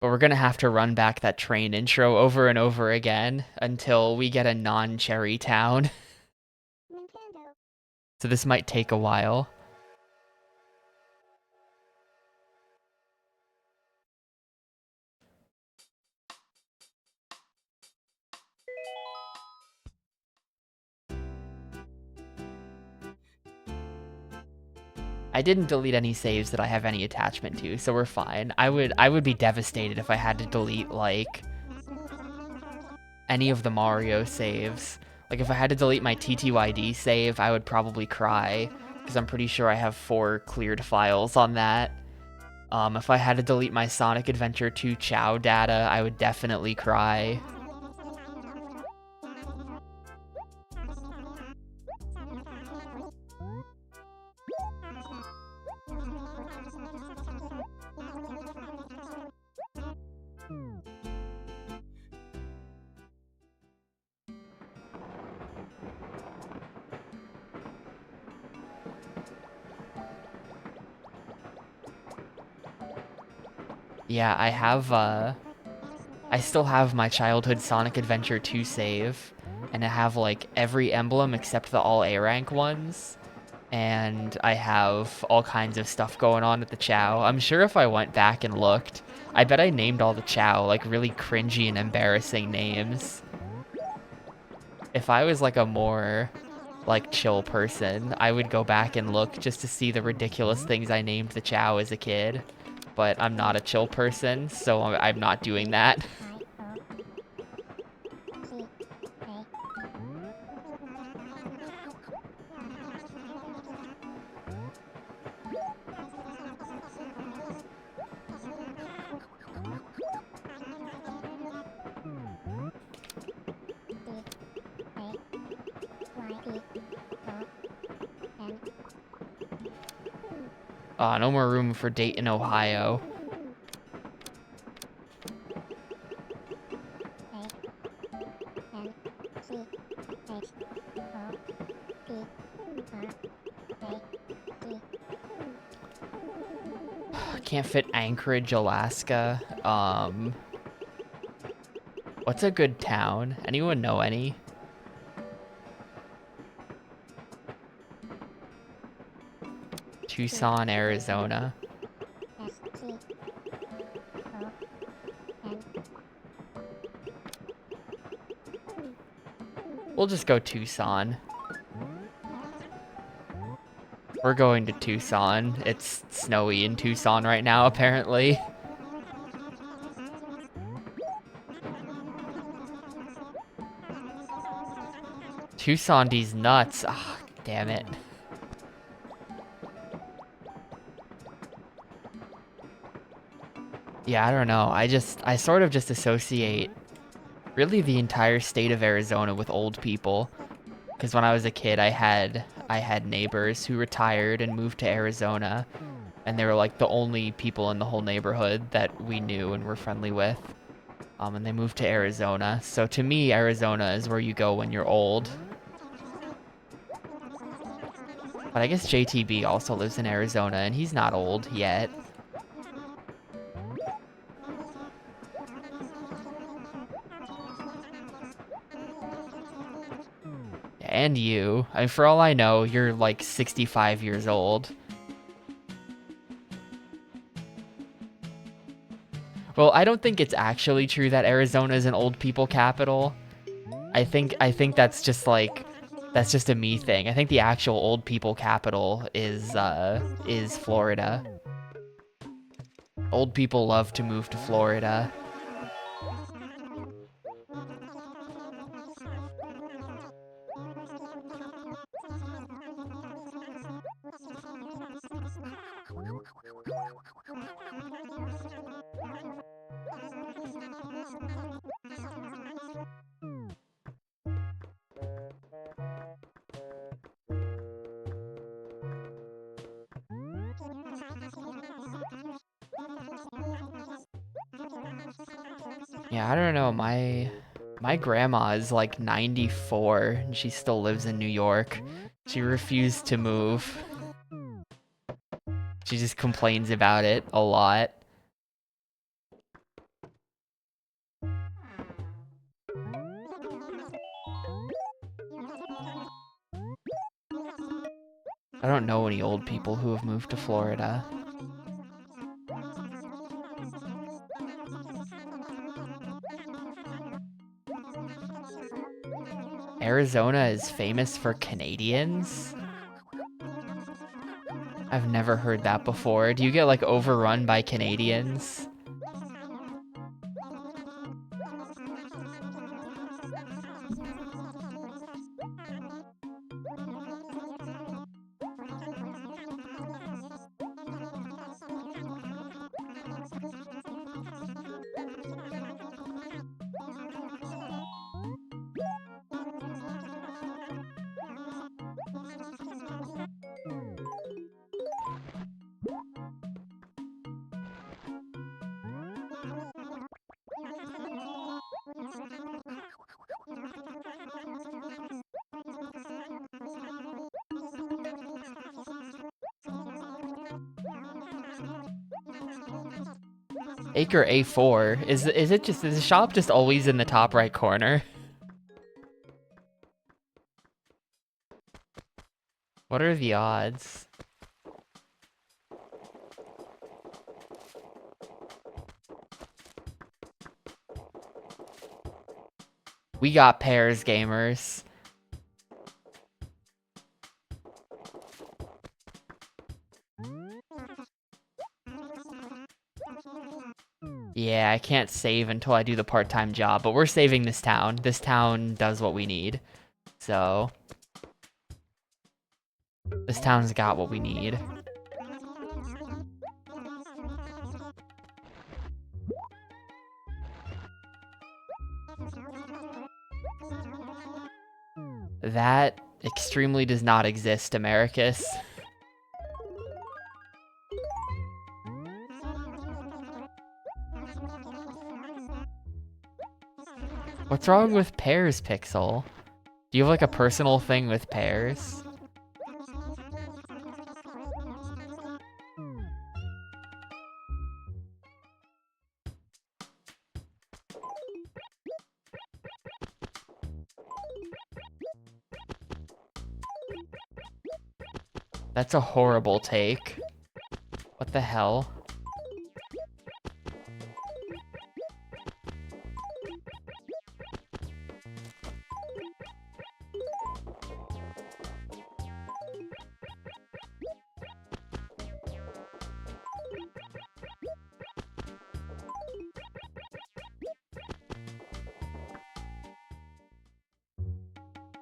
But we're gonna have to run back that train intro over and over again until we get a non-cherry town. So this might take a while. I didn't delete any saves that I have any attachment to, so we're fine. I would be devastated if I had to delete, like, any of the Mario saves. Like, if I had to delete my TTYD save, I would probably cry, because I'm pretty sure I have 4 cleared files on that. If I had to delete my Sonic Adventure 2 Chow data, I would definitely cry. Yeah, I still have my childhood Sonic Adventure 2 save, and I have, like, every emblem except the all A rank ones, and I have all kinds of stuff going on at the Chow. I'm sure if I went back and looked, I bet I named all the Chow, like, really cringy and embarrassing names. If I was, like, a more, like, chill person, I would go back and look just to see the ridiculous things I named the Chow as a kid. But I'm not a chill person, so I'm not doing that. No more room for Dayton, Ohio. Can't fit Anchorage, Alaska. What's a good town? Anyone know any? Tucson, Arizona. We'll just go Tucson. We're going to Tucson. It's snowy in Tucson right now, apparently. Tucson, these nuts. Ah, damn it. Yeah, I don't know. I sort of just associate really the entire state of Arizona with old people. Because when I was a kid, I had neighbors who retired and moved to Arizona, and they were like the only people in the whole neighborhood that we knew and were friendly with. And they moved to Arizona. So to me, Arizona is where you go when you're old. But I guess JTB also lives in Arizona, and he's not old yet. And you. I mean, for all I know, you're like 65 years old. Well, I don't think it's actually true that Arizona is an old people capital. I think that's just like, that's just a me thing. I think the actual old people capital is Florida. Old people love to move to Florida. Yeah, I don't know. My grandma is like 94 and she still lives in New York. She refused to move. She just complains about it a lot. I don't know any old people who have moved to Florida. Arizona is famous for Canadians? I've never heard that before. Do you get like overrun by Canadians? Acre A4. Is the shop just always in the top right corner? What are the odds? We got pairs, gamers. Yeah, I can't save until I do the part-time job, but we're saving this town. This town does what we need. So, this town's got what we need. That extremely does not exist, Americus. What's wrong with pears, Pixel? Do you have like a personal thing with pears? That's a horrible take. What the hell?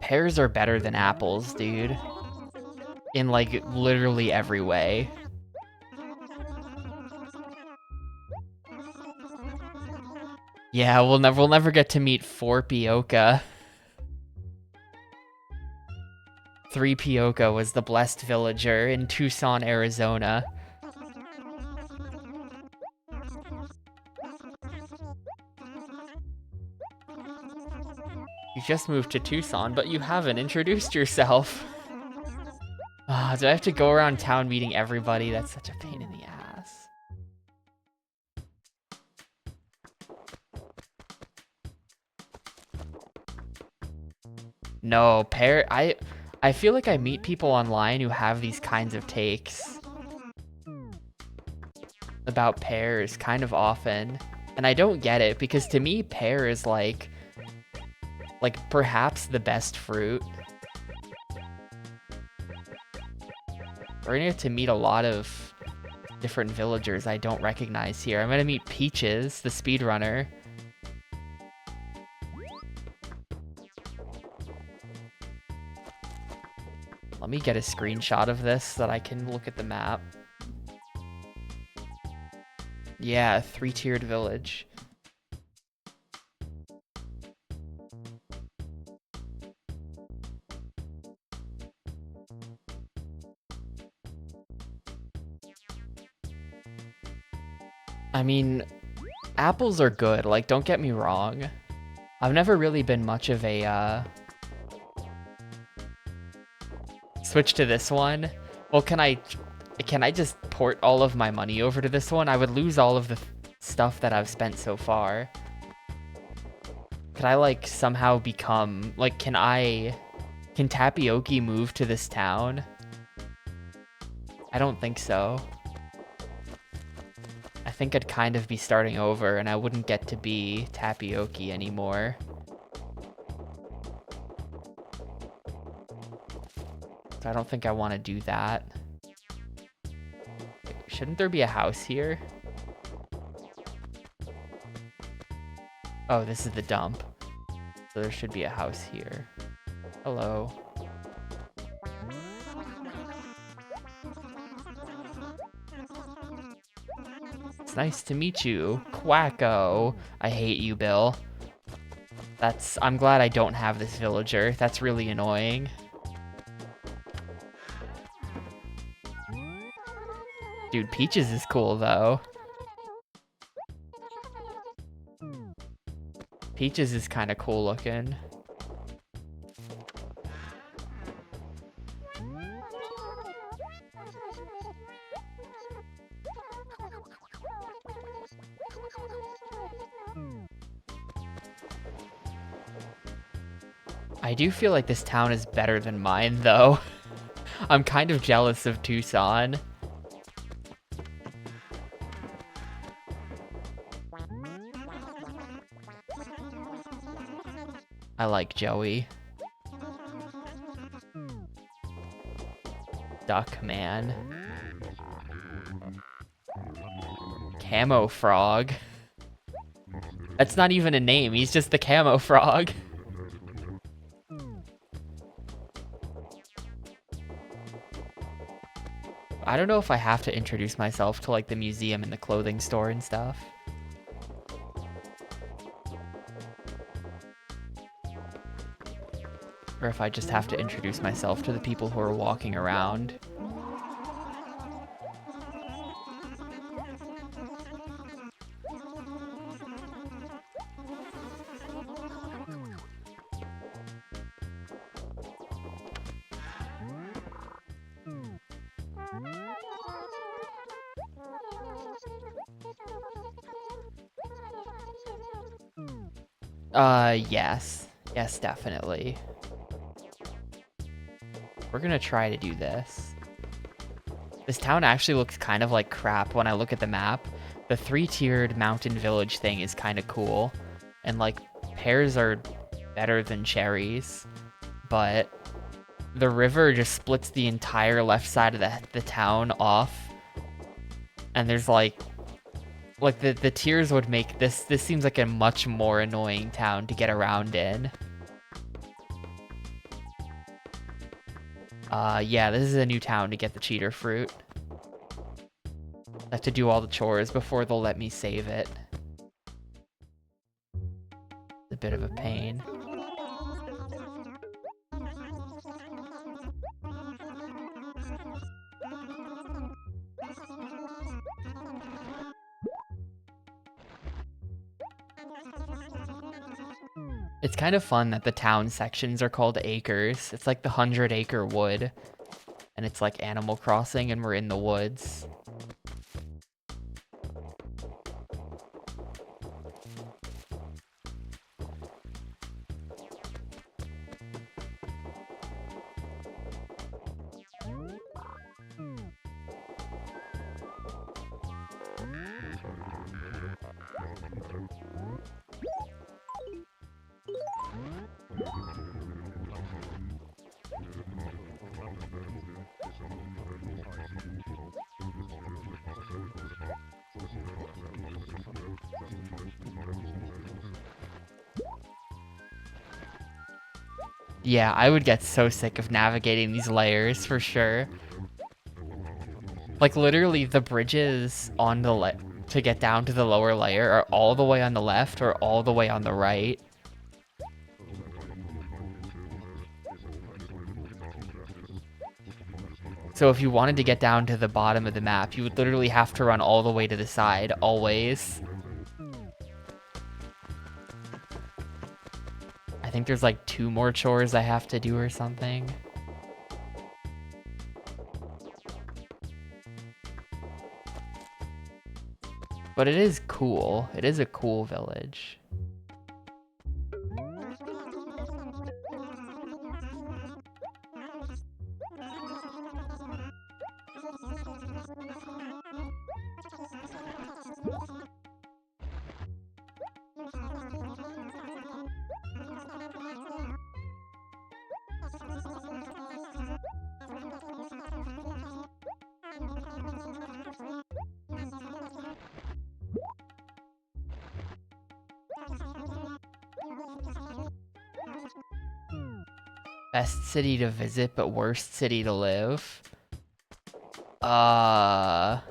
Pears are better than apples, dude. In like literally every way. Yeah, we'll never get to meet 4 Pioka. 3 Pioka was the blessed villager in Tucson, Arizona. You just moved to Tucson, but you haven't introduced yourself. Ah, do I have to go around town meeting everybody? That's such a pain in the ass. No, I feel like I meet people online who have these kinds of takes about pears kind of often, and I don't get it because to me pear is like perhaps the best fruit. We're gonna get to meet a lot of different villagers I don't recognize here. I'm gonna meet Peaches, the speedrunner. Let me get a screenshot of this so that I can look at the map. Yeah, 3-tiered village. I mean, apples are good, like, don't get me wrong. I've never really been much of a, Switch to this one? Well, can I just port all of my money over to this one? I would lose all of the stuff that I've spent so far. Could I, like, somehow become, like, can Tapioki move to this town? I don't think so. I think I'd kind of be starting over and I wouldn't get to be Tapioki anymore. So I don't think I want to do that. Shouldn't there be a house here? Oh, this is the dump. So there should be a house here. Hello. It's nice to meet you, Quacko. I hate you, Bill. I'm glad I don't have this villager. That's really annoying. Dude, Peaches is cool, though. Peaches is kind of cool looking. I do feel like this town is better than mine, though. I'm kind of jealous of Tucson. I like Joey. Duck man. Camo frog. That's not even a name, he's just the camo frog. I don't know if I have to introduce myself to like the museum and the clothing store and stuff. Or if I just have to introduce myself to the people who are walking around. Yes. Yes, definitely. We're gonna try to do this. This town actually looks kind of like crap when I look at the map. The 3-tiered mountain village thing is kind of cool. And, like, pears are better than cherries. But the river just splits the entire left side of the town off. And there's, like the tiers would make this seems like a much more annoying town to get around in. Yeah, this is a new town to get the cheater fruit. I have to do all the chores before they'll let me save it. It's a bit of a pain. It's kind of fun that the town sections are called acres. It's like the 100-acre wood. And it's like Animal Crossing and we're in the woods. Yeah, I would get so sick of navigating these layers for sure. Like, literally, the bridges on the to get down to the lower layer are all the way on the left or all the way on the right. So if you wanted to get down to the bottom of the map, you would literally have to run all the way to the side, always. I think there's like 2 more chores I have to do or something. But it is cool. It is a cool village. Best city to visit, but worst city to live. I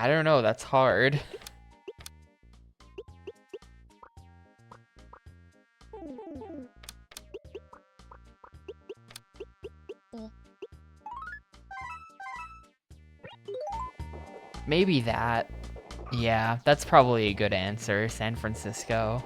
don't know, that's hard. Maybe that. Yeah, that's probably a good answer, San Francisco.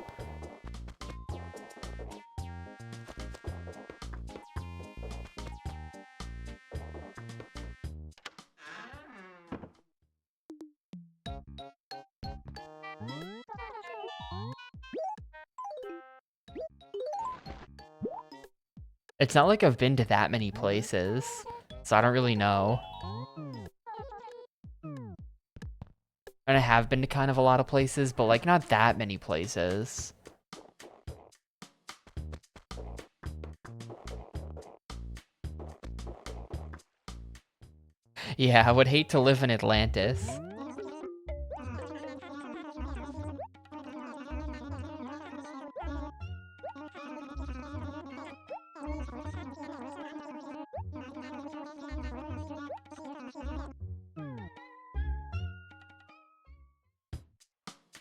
It's not like I've been to that many places, so I don't really know. And I have been to kind of a lot of places, but like not that many places. Yeah, I would hate to live in Atlantis.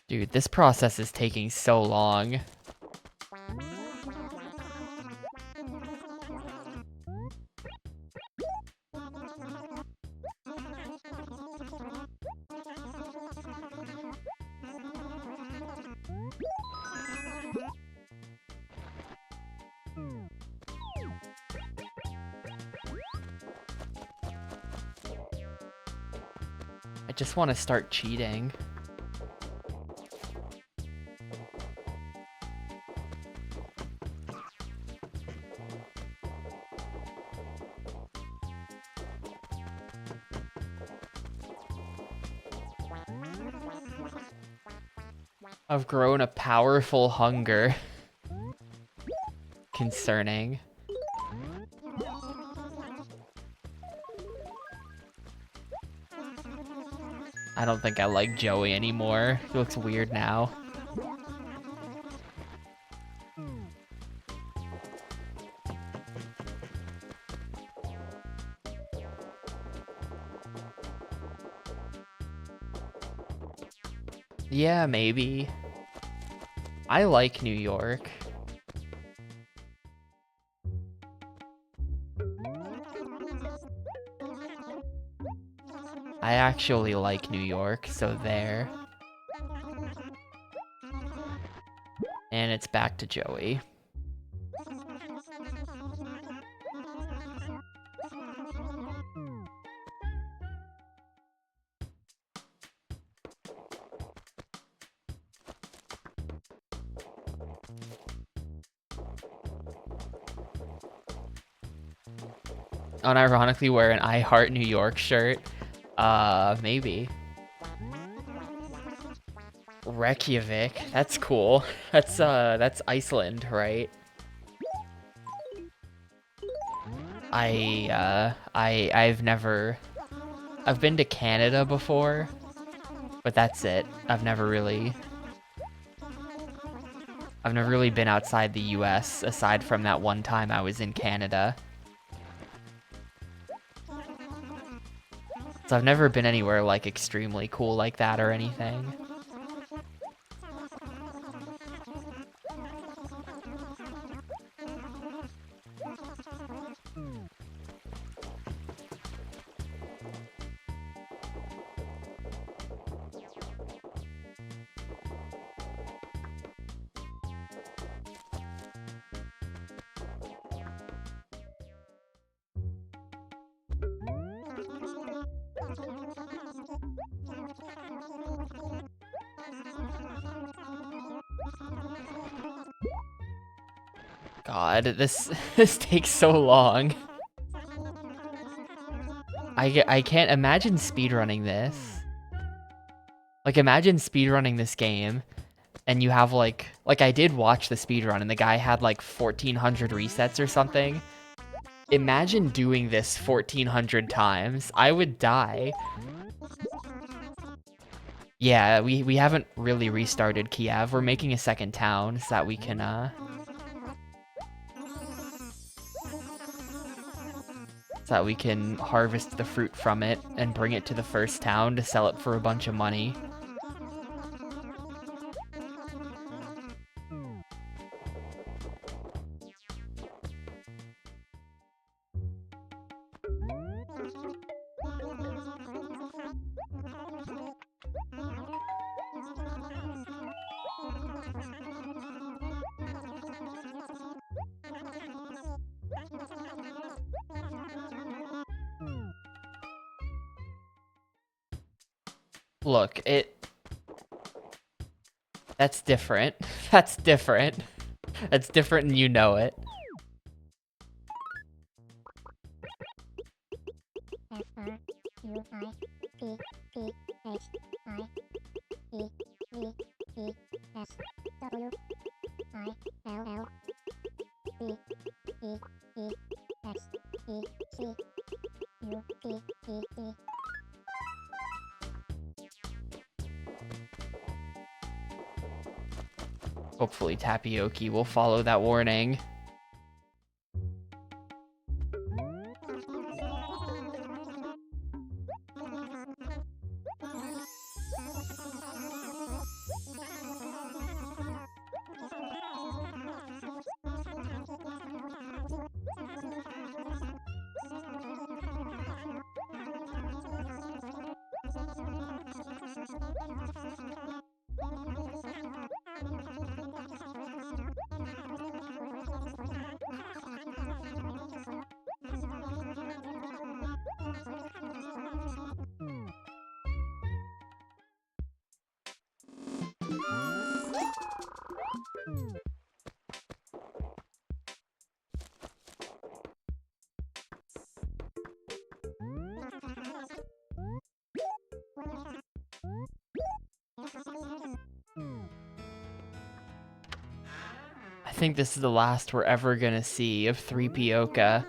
Dude, this process is taking so long. just want to start cheating. I've grown a powerful hunger. Concerning. I don't think I like Joey anymore. He looks weird now. Yeah, maybe. I like New York. I actually like New York, so there. And it's back to Joey. Unironically wear an I Heart New York shirt. Maybe. Reykjavik. That's cool. That's Iceland, right? I've been to Canada before, but that's it. I've never really been outside the US aside from that one time I was in Canada. So I've never been anywhere like extremely cool like that or anything. God, this takes so long. I can't imagine speedrunning this. Like, imagine speedrunning this game, and you have like I did watch the speedrun, and the guy had like 1,400 resets or something. Imagine doing this 1,400 times. I would die. Yeah, we haven't really restarted Kiev. We're making a second town so that we can harvest the fruit from it and bring it to the first town to sell it for a bunch of money. Look, that's different. That's different. That's different and you know it. Hopefully Tapioki will follow that warning. I think this is the last we're ever gonna see of 3POka.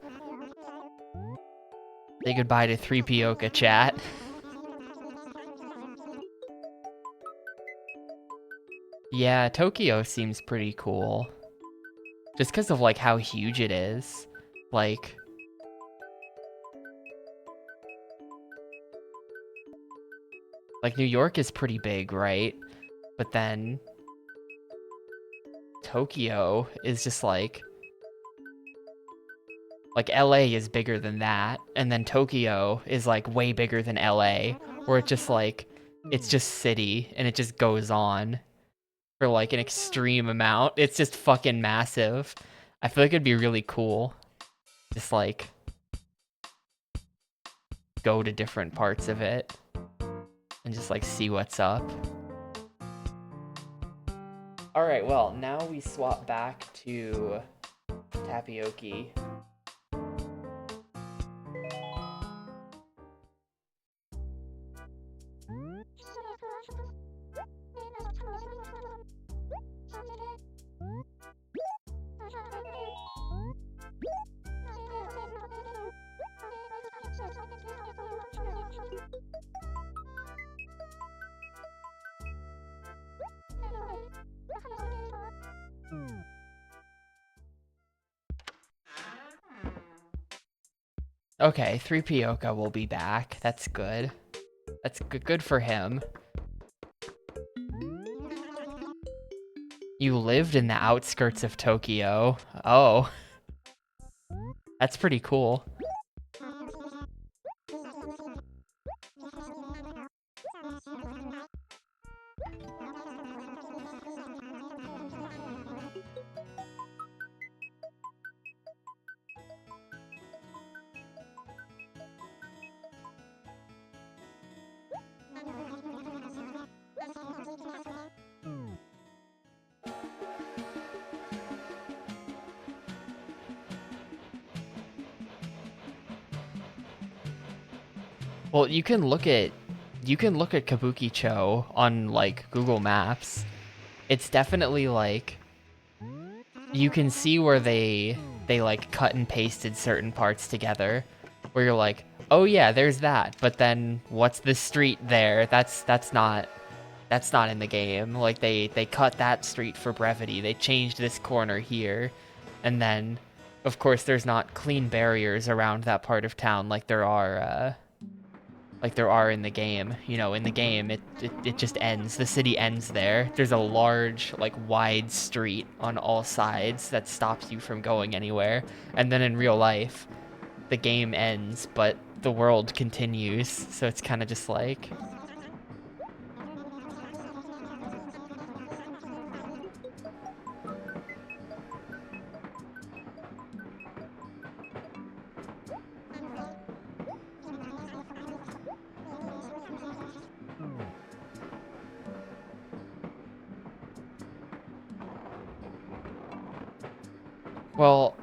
Say goodbye to 3POka, chat. Yeah, Tokyo seems pretty cool. Just because of, like, how huge it is. Like... Like, New York is pretty big, right? But then... Tokyo is just, like... Like, LA is bigger than that, and then Tokyo is, like, way bigger than LA, where it just, like, it's just city, and it just goes on for, like, an extreme amount. It's just fucking massive. I feel like it'd be really cool. Just, like, go to different parts of it, and just, like, see what's up. Alright, well, now we swap back to Tapioki. Okay, 3POka will be back. That's good. That's good for him. You lived in the outskirts of Tokyo. Oh. That's pretty cool. Well, you can look at Kabukicho on, like, Google Maps. It's definitely, like, you can see where they like cut and pasted certain parts together, where you're like, oh yeah, there's that, but then what's the street there? That's not in the game. Like, they cut that street for brevity. They changed this corner here, and then of course there's not clean barriers around that part of town like there are in the game. You know, in the game, it just ends. The city ends there. There's a large, like, wide street on all sides that stops you from going anywhere. And then in real life, the game ends, but the world continues. So it's kind of just like... Well,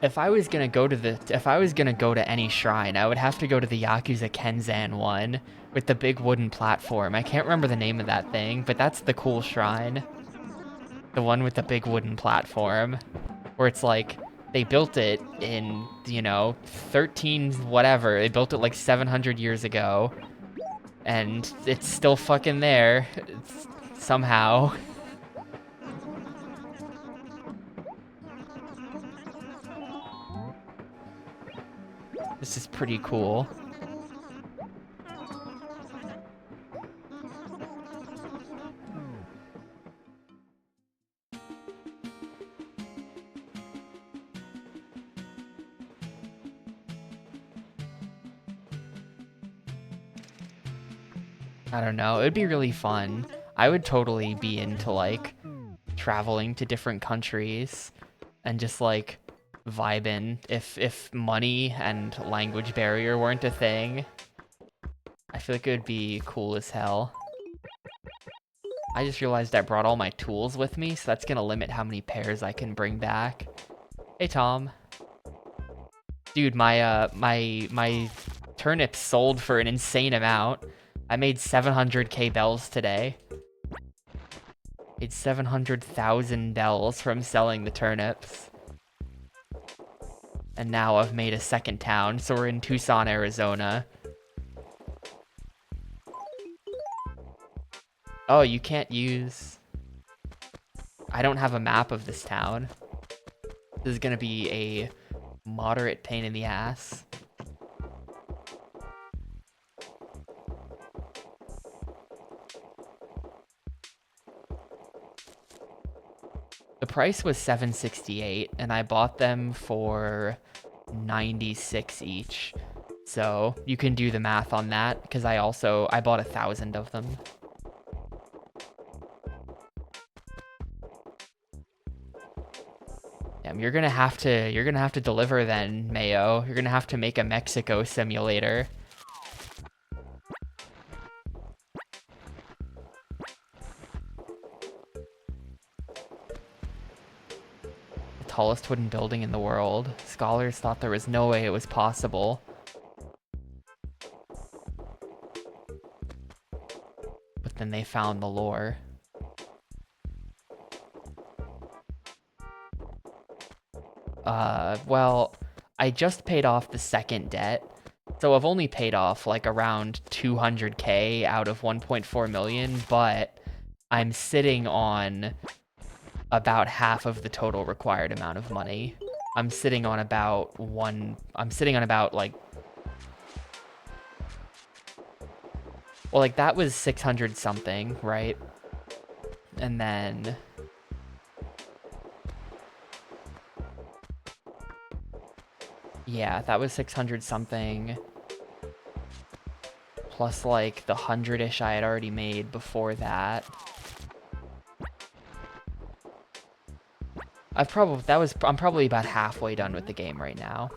if I was gonna go to any shrine, I would have to go to the Yakuza Kenzan one with the big wooden platform. I can't remember the name of that thing, but that's the cool shrine. The one with the big wooden platform, where it's like, they built it in, you know, 13 whatever. They built it like 700 years ago, and it's still fucking there, somehow. This is pretty cool. I don't know, it'd be really fun. I would totally be into, like, traveling to different countries and just, like, vibing if money and language barrier weren't a thing. I feel like it would be cool as hell. I just realized I brought all my tools with me, so that's gonna limit how many pairs I can bring back. Hey, Tom. Dude, my turnips sold for an insane amount. I made 700k bells today. Made 700,000 bells from selling the turnips. And now I've made a second town, so we're in Tucson, Arizona. Oh, you can't use... I don't have a map of this town. This is gonna be a moderate pain in the ass. The price was $768, and I bought them for $96 each. So you can do the math on that, because I bought 1,000 of them. Damn, you're gonna have to deliver then, Mayo. You're gonna have to make a Mexico simulator. The tallest wooden building in the world. Scholars thought there was no way it was possible. But then they found the lore. Well, I just paid off the second debt. So I've only paid off like around 200k out of 1.4 million, but I'm sitting on about half of the total required amount of money. I'm sitting on about like, well, like that was 600 something, right? And then yeah, that was 600 something. Plus like the 100-ish I had already made before that. I'm probably about halfway done with the game right now.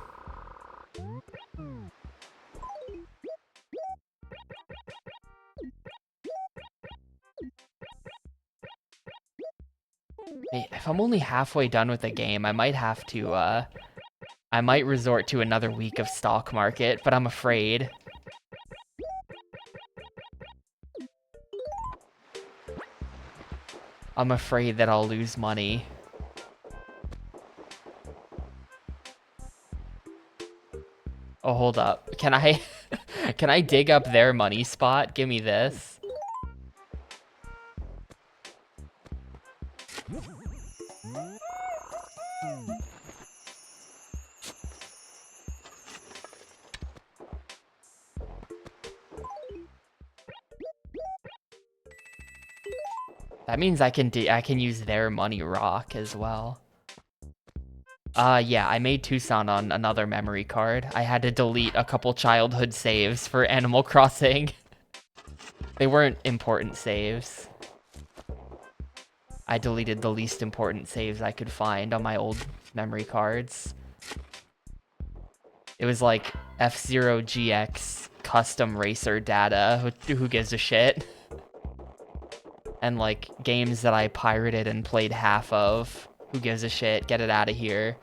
If I'm only halfway done with the game, I might have to, I might resort to another week of stock market, but I'm afraid. I'm afraid that I'll lose money. Oh, hold up. Can I, can I dig up their money spot? Give me this. That means I can use their money rock as well. Yeah, I made Tucson on another memory card. I had to delete a couple childhood saves for Animal Crossing. They weren't important saves. I deleted the least important saves I could find on my old memory cards. It was like F-Zero GX custom racer data. Who gives a shit? And like games that I pirated and played half of. Who gives a shit? Get it out of here.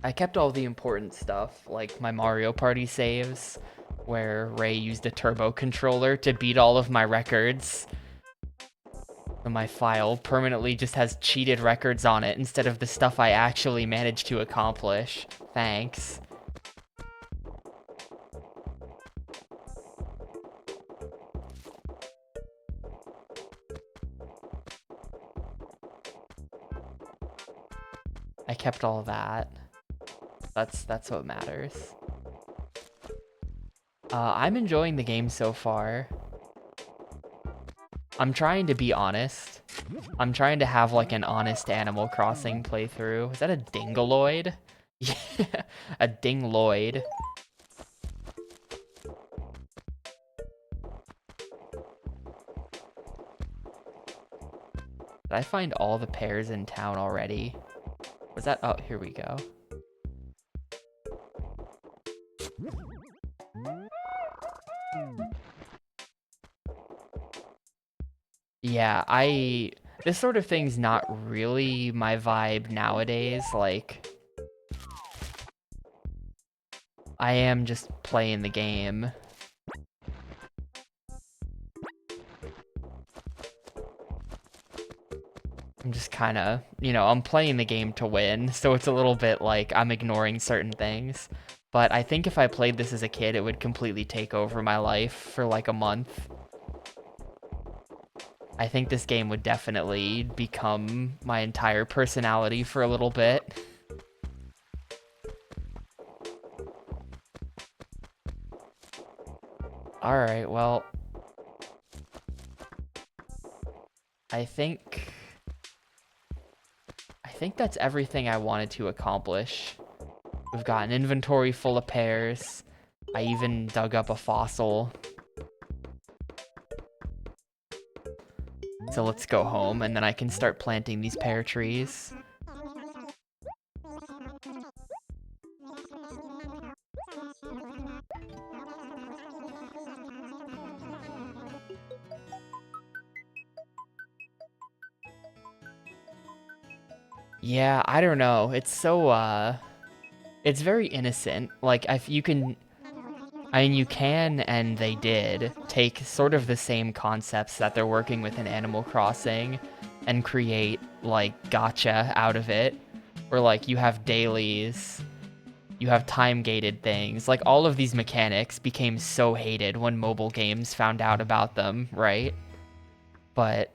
I kept all the important stuff, like my Mario Party saves, where Ray used a turbo controller to beat all of my records. So my file permanently just has cheated records on it instead of the stuff I actually managed to accomplish. Thanks. I kept all that. That's what matters. I'm enjoying the game so far. I'm trying to be honest. I'm trying to have like an honest Animal Crossing playthrough. Is that a dingaloid? Yeah, a dingloid. Did I find all the pears in town already? Was that? Oh, here we go. Yeah, this sort of thing's not really my vibe nowadays. Like, I am just playing the game. I'm just kind of, I'm playing the game to win, so it's a little bit like I'm ignoring certain things. But I think if I played this as a kid, it would completely take over my life for like a month. I think this game would definitely become my entire personality for a little bit. Alright, well, I think that's everything I wanted to accomplish. We've got an inventory full of pears. I even dug up a fossil. So let's go home, and then I can start planting these pear trees. Yeah, I don't know. It's so, it's very innocent. Like, if you can... I mean, you can, and they did, take sort of the same concepts that they're working with in Animal Crossing and create, like, gacha out of it. Where, like, you have dailies, you have time-gated things. Like, all of these mechanics became so hated when mobile games found out about them, right? But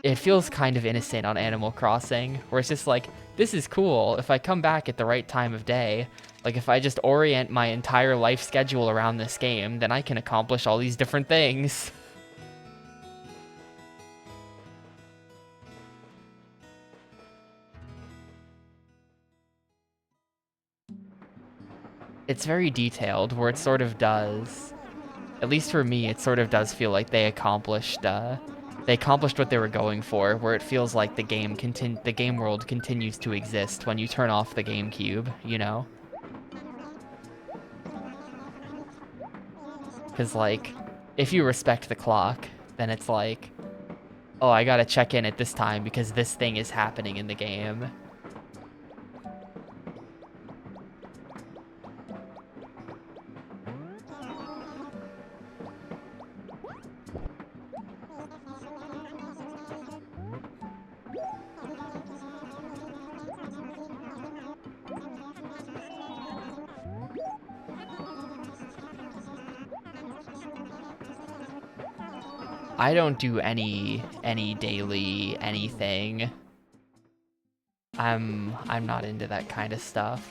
it feels kind of innocent on Animal Crossing, where it's just like, this is cool. If I come back at the right time of day, like if I just orient my entire life schedule around this game, then I can accomplish all these different things. It's very detailed, where it sort of does, at least for me, it sort of does feel like they accomplished what they were going for, where it feels like the game world continues to exist when you turn off the Gamecube, you know? Because, like, if you respect the clock, then it's like, oh, I gotta check in at this time because this thing is happening in the game. I don't do any daily anything. I'm not into that kind of stuff.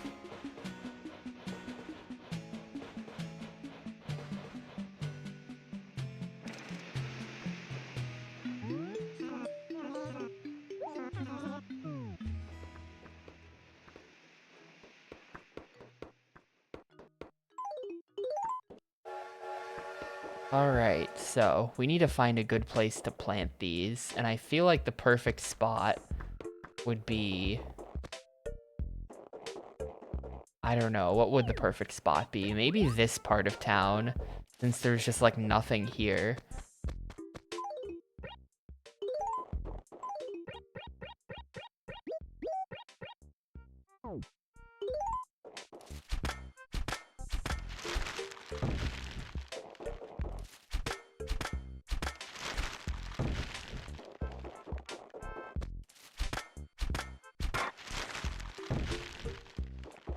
Alright, so we need to find a good place to plant these, and I feel like the perfect spot would be... I don't know, what would the perfect spot be? Maybe this part of town, since there's just like nothing here.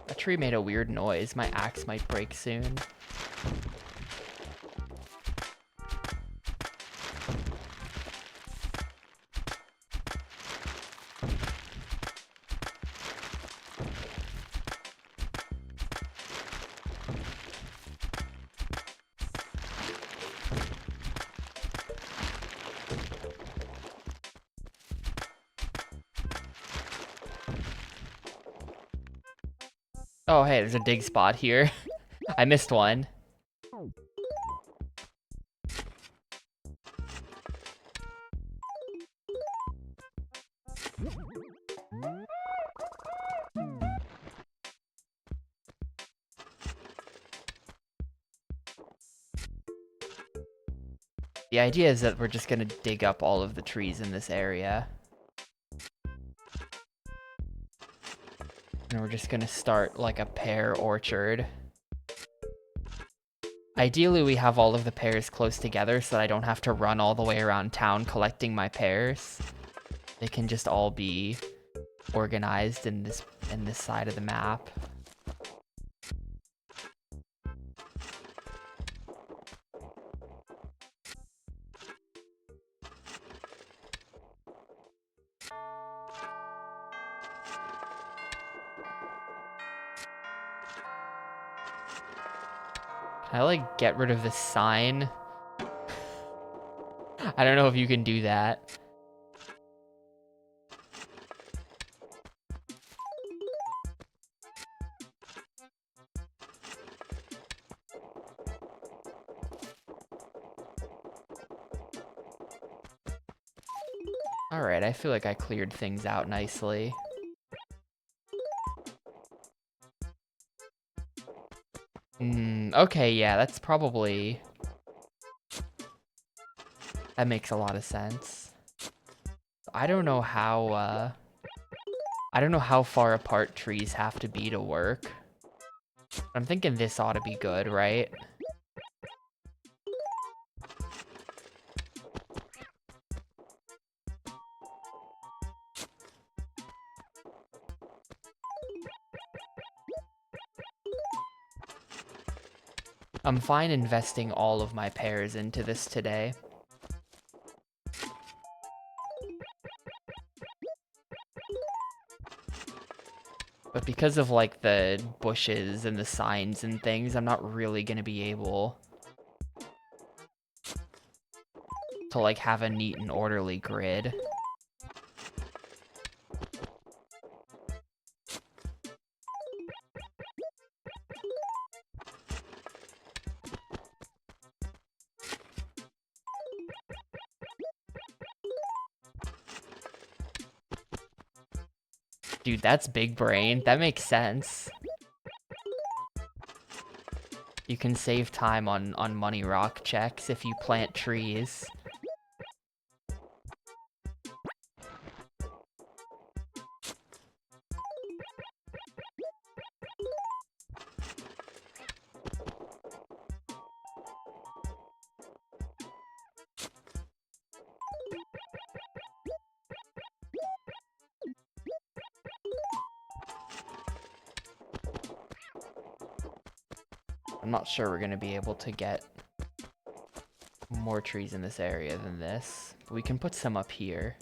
That tree made a weird noise. My axe might break soon. Oh, hey, there's a dig spot here. I missed one. The idea is that we're just gonna dig up all of the trees in this area. And we're just gonna start like a pear orchard. Ideally, we have all of the pears close together so that I don't have to run all the way around town collecting my pears. They can just all be organized in this side of the map. Can I like get rid of this sign? I don't know if you can do that. Alright, I feel like I cleared things out nicely. Okay, yeah, that's probably... That makes a lot of sense. I don't know how far apart trees have to be to work. I'm thinking this ought to be good, right? I'm fine investing all of my pears into this today. But because of like the bushes and the signs and things, I'm not really gonna be able to like have a neat and orderly grid. Dude, that's big brain. That makes sense. You can save time on money rock checks if you plant trees. I'm not sure we're gonna be able to get more trees in this area than this. But we can put some up here.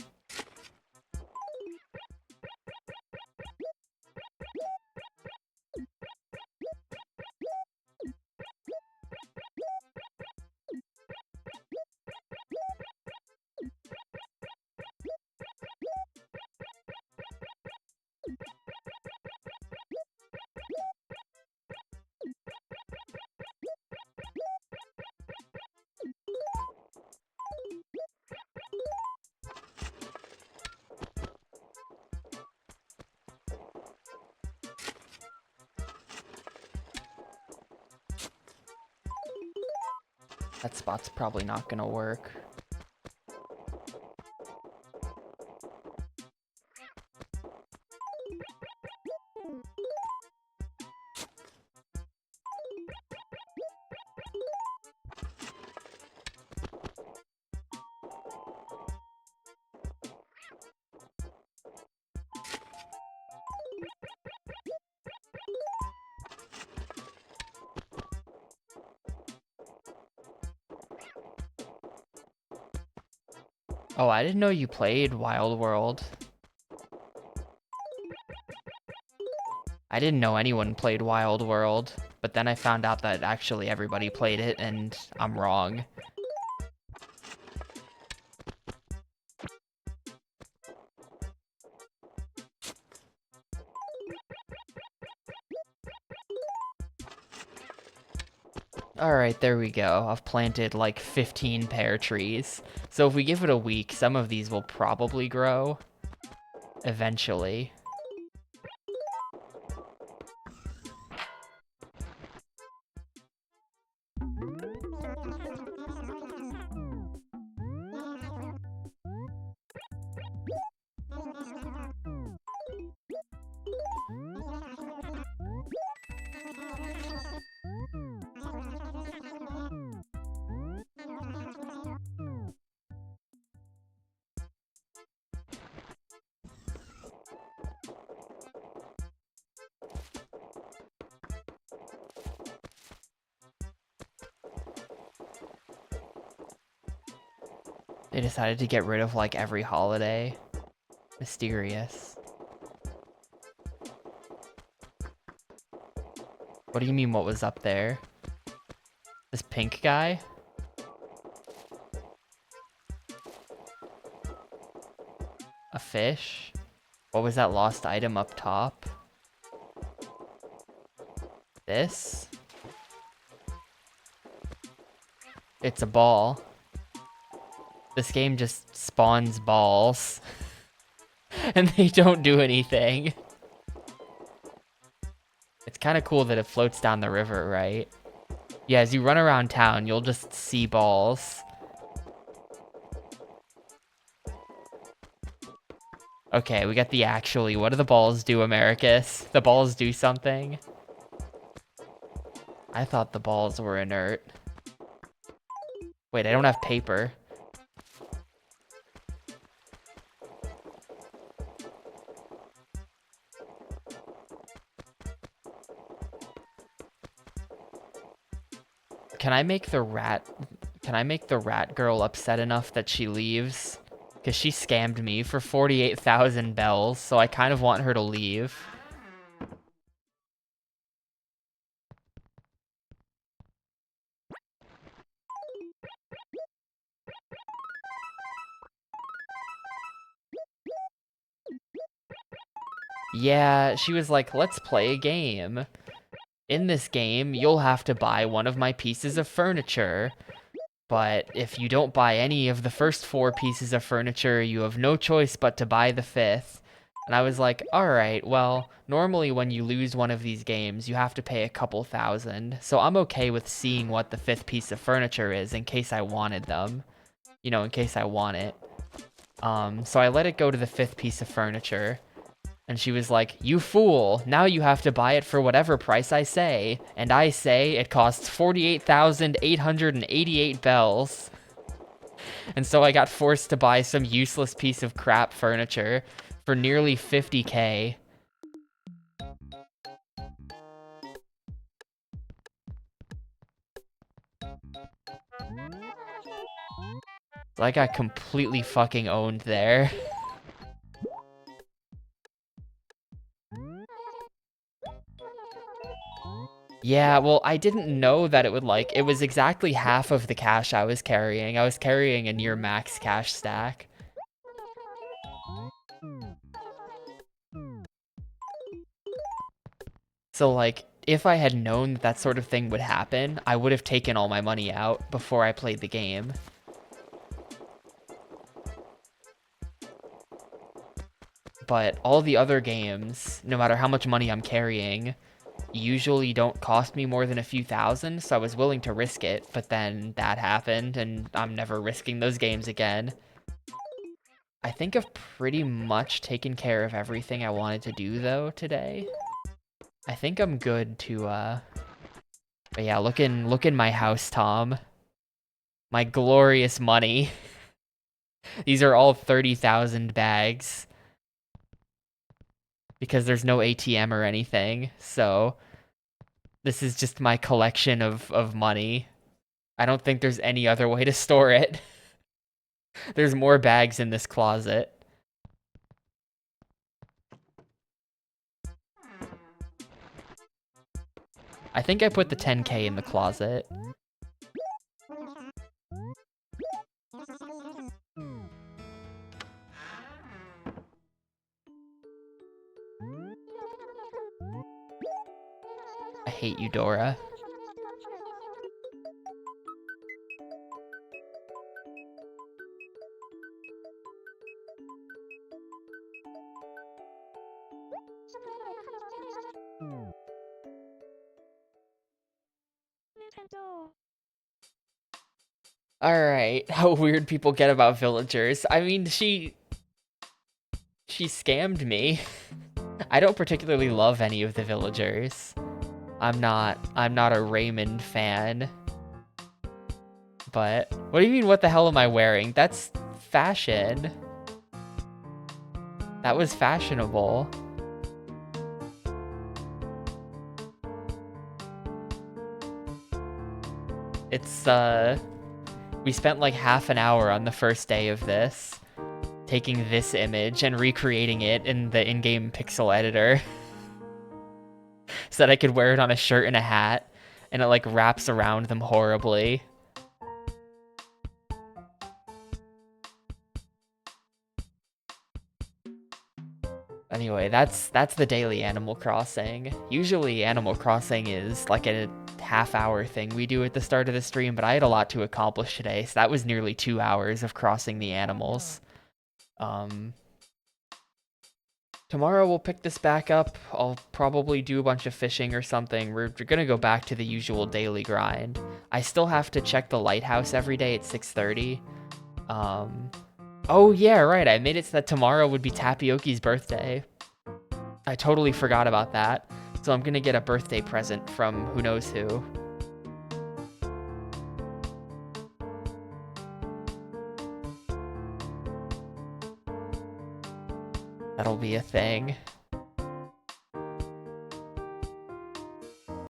That spot's probably not gonna work. Oh, I didn't know you played Wild World. I didn't know anyone played Wild World, but then I found out that actually everybody played it, and I'm wrong. Alright, there we go. I've planted like 15 pear trees. So if we give it a week, some of these will probably grow. Eventually. They decided to get rid of, like, every holiday. Mysterious. What do you mean, what was up there? This pink guy? A fish? What was that lost item up top? This? It's a ball. This game just spawns balls. And they don't do anything. It's kind of cool that it floats down the river, right? Yeah, as you run around town, you'll just see balls. Okay, we got the actually. What do the balls do, Americus? The balls do something? I thought the balls were inert. Wait, I don't have paper. Can I make the rat girl upset enough that she leaves? Because she scammed me for 48,000 bells, so I kind of want her to leave. Yeah, she was like, let's play a game. In this game, you'll have to buy one of my pieces of furniture. But if you don't buy any of the first 4 pieces of furniture, you have no choice but to buy the 5th. And I was like, alright, well, normally when you lose one of these games, you have to pay a couple thousand. So I'm okay with seeing what the 5th piece of furniture is in case I wanted them. You know, in case I want it. So I let it go to the 5th piece of furniture. And she was like, you fool, now you have to buy it for whatever price I say. And I say it costs 48,888 bells. And so I got forced to buy some useless piece of crap furniture for nearly 50k. So I got completely fucking owned there. Yeah, well, I didn't know that it would, like, it was exactly half of the cash I was carrying. I was carrying a near max cash stack. So, like, if I had known that that sort of thing would happen, I would have taken all my money out before I played the game. But all the other games, no matter how much money I'm carrying, usually don't cost me more than a few thousand, so I was willing to risk it, but then that happened, and I'm never risking those games again. I think I've pretty much taken care of everything I wanted to do, though, today. I think I'm good to, But yeah, look in my house, Tom. My glorious money. These are all 30,000 bags. Because there's no ATM or anything, so this is just my collection of money. I don't think there's any other way to store it. There's more bags in this closet. I think I put the 10k in the closet. I hate you, Dora. Alright, how weird people get about villagers. I mean, she scammed me. I don't particularly love any of the villagers. I'm not a Raymond fan. But what do you mean, what the hell am I wearing? That's fashion. That was fashionable. It's We spent like half an hour on the first day of this, taking this image and recreating it in the in-game pixel editor so that I could wear it on a shirt and a hat, and it like wraps around them horribly. Anyway, that's the daily Animal Crossing. Usually Animal Crossing is like a half-hour thing we do at the start of the stream, but I had a lot to accomplish today, so that was nearly 2 hours of crossing the animals. Tomorrow we'll pick this back up. I'll probably do a bunch of fishing or something. We're gonna go back to the usual daily grind. I still have to check the lighthouse every day at 6:30. Oh yeah, right, I made it so that tomorrow would be Tapioki's birthday. I totally forgot about that. So I'm gonna get a birthday present from who knows who. That'll be a thing.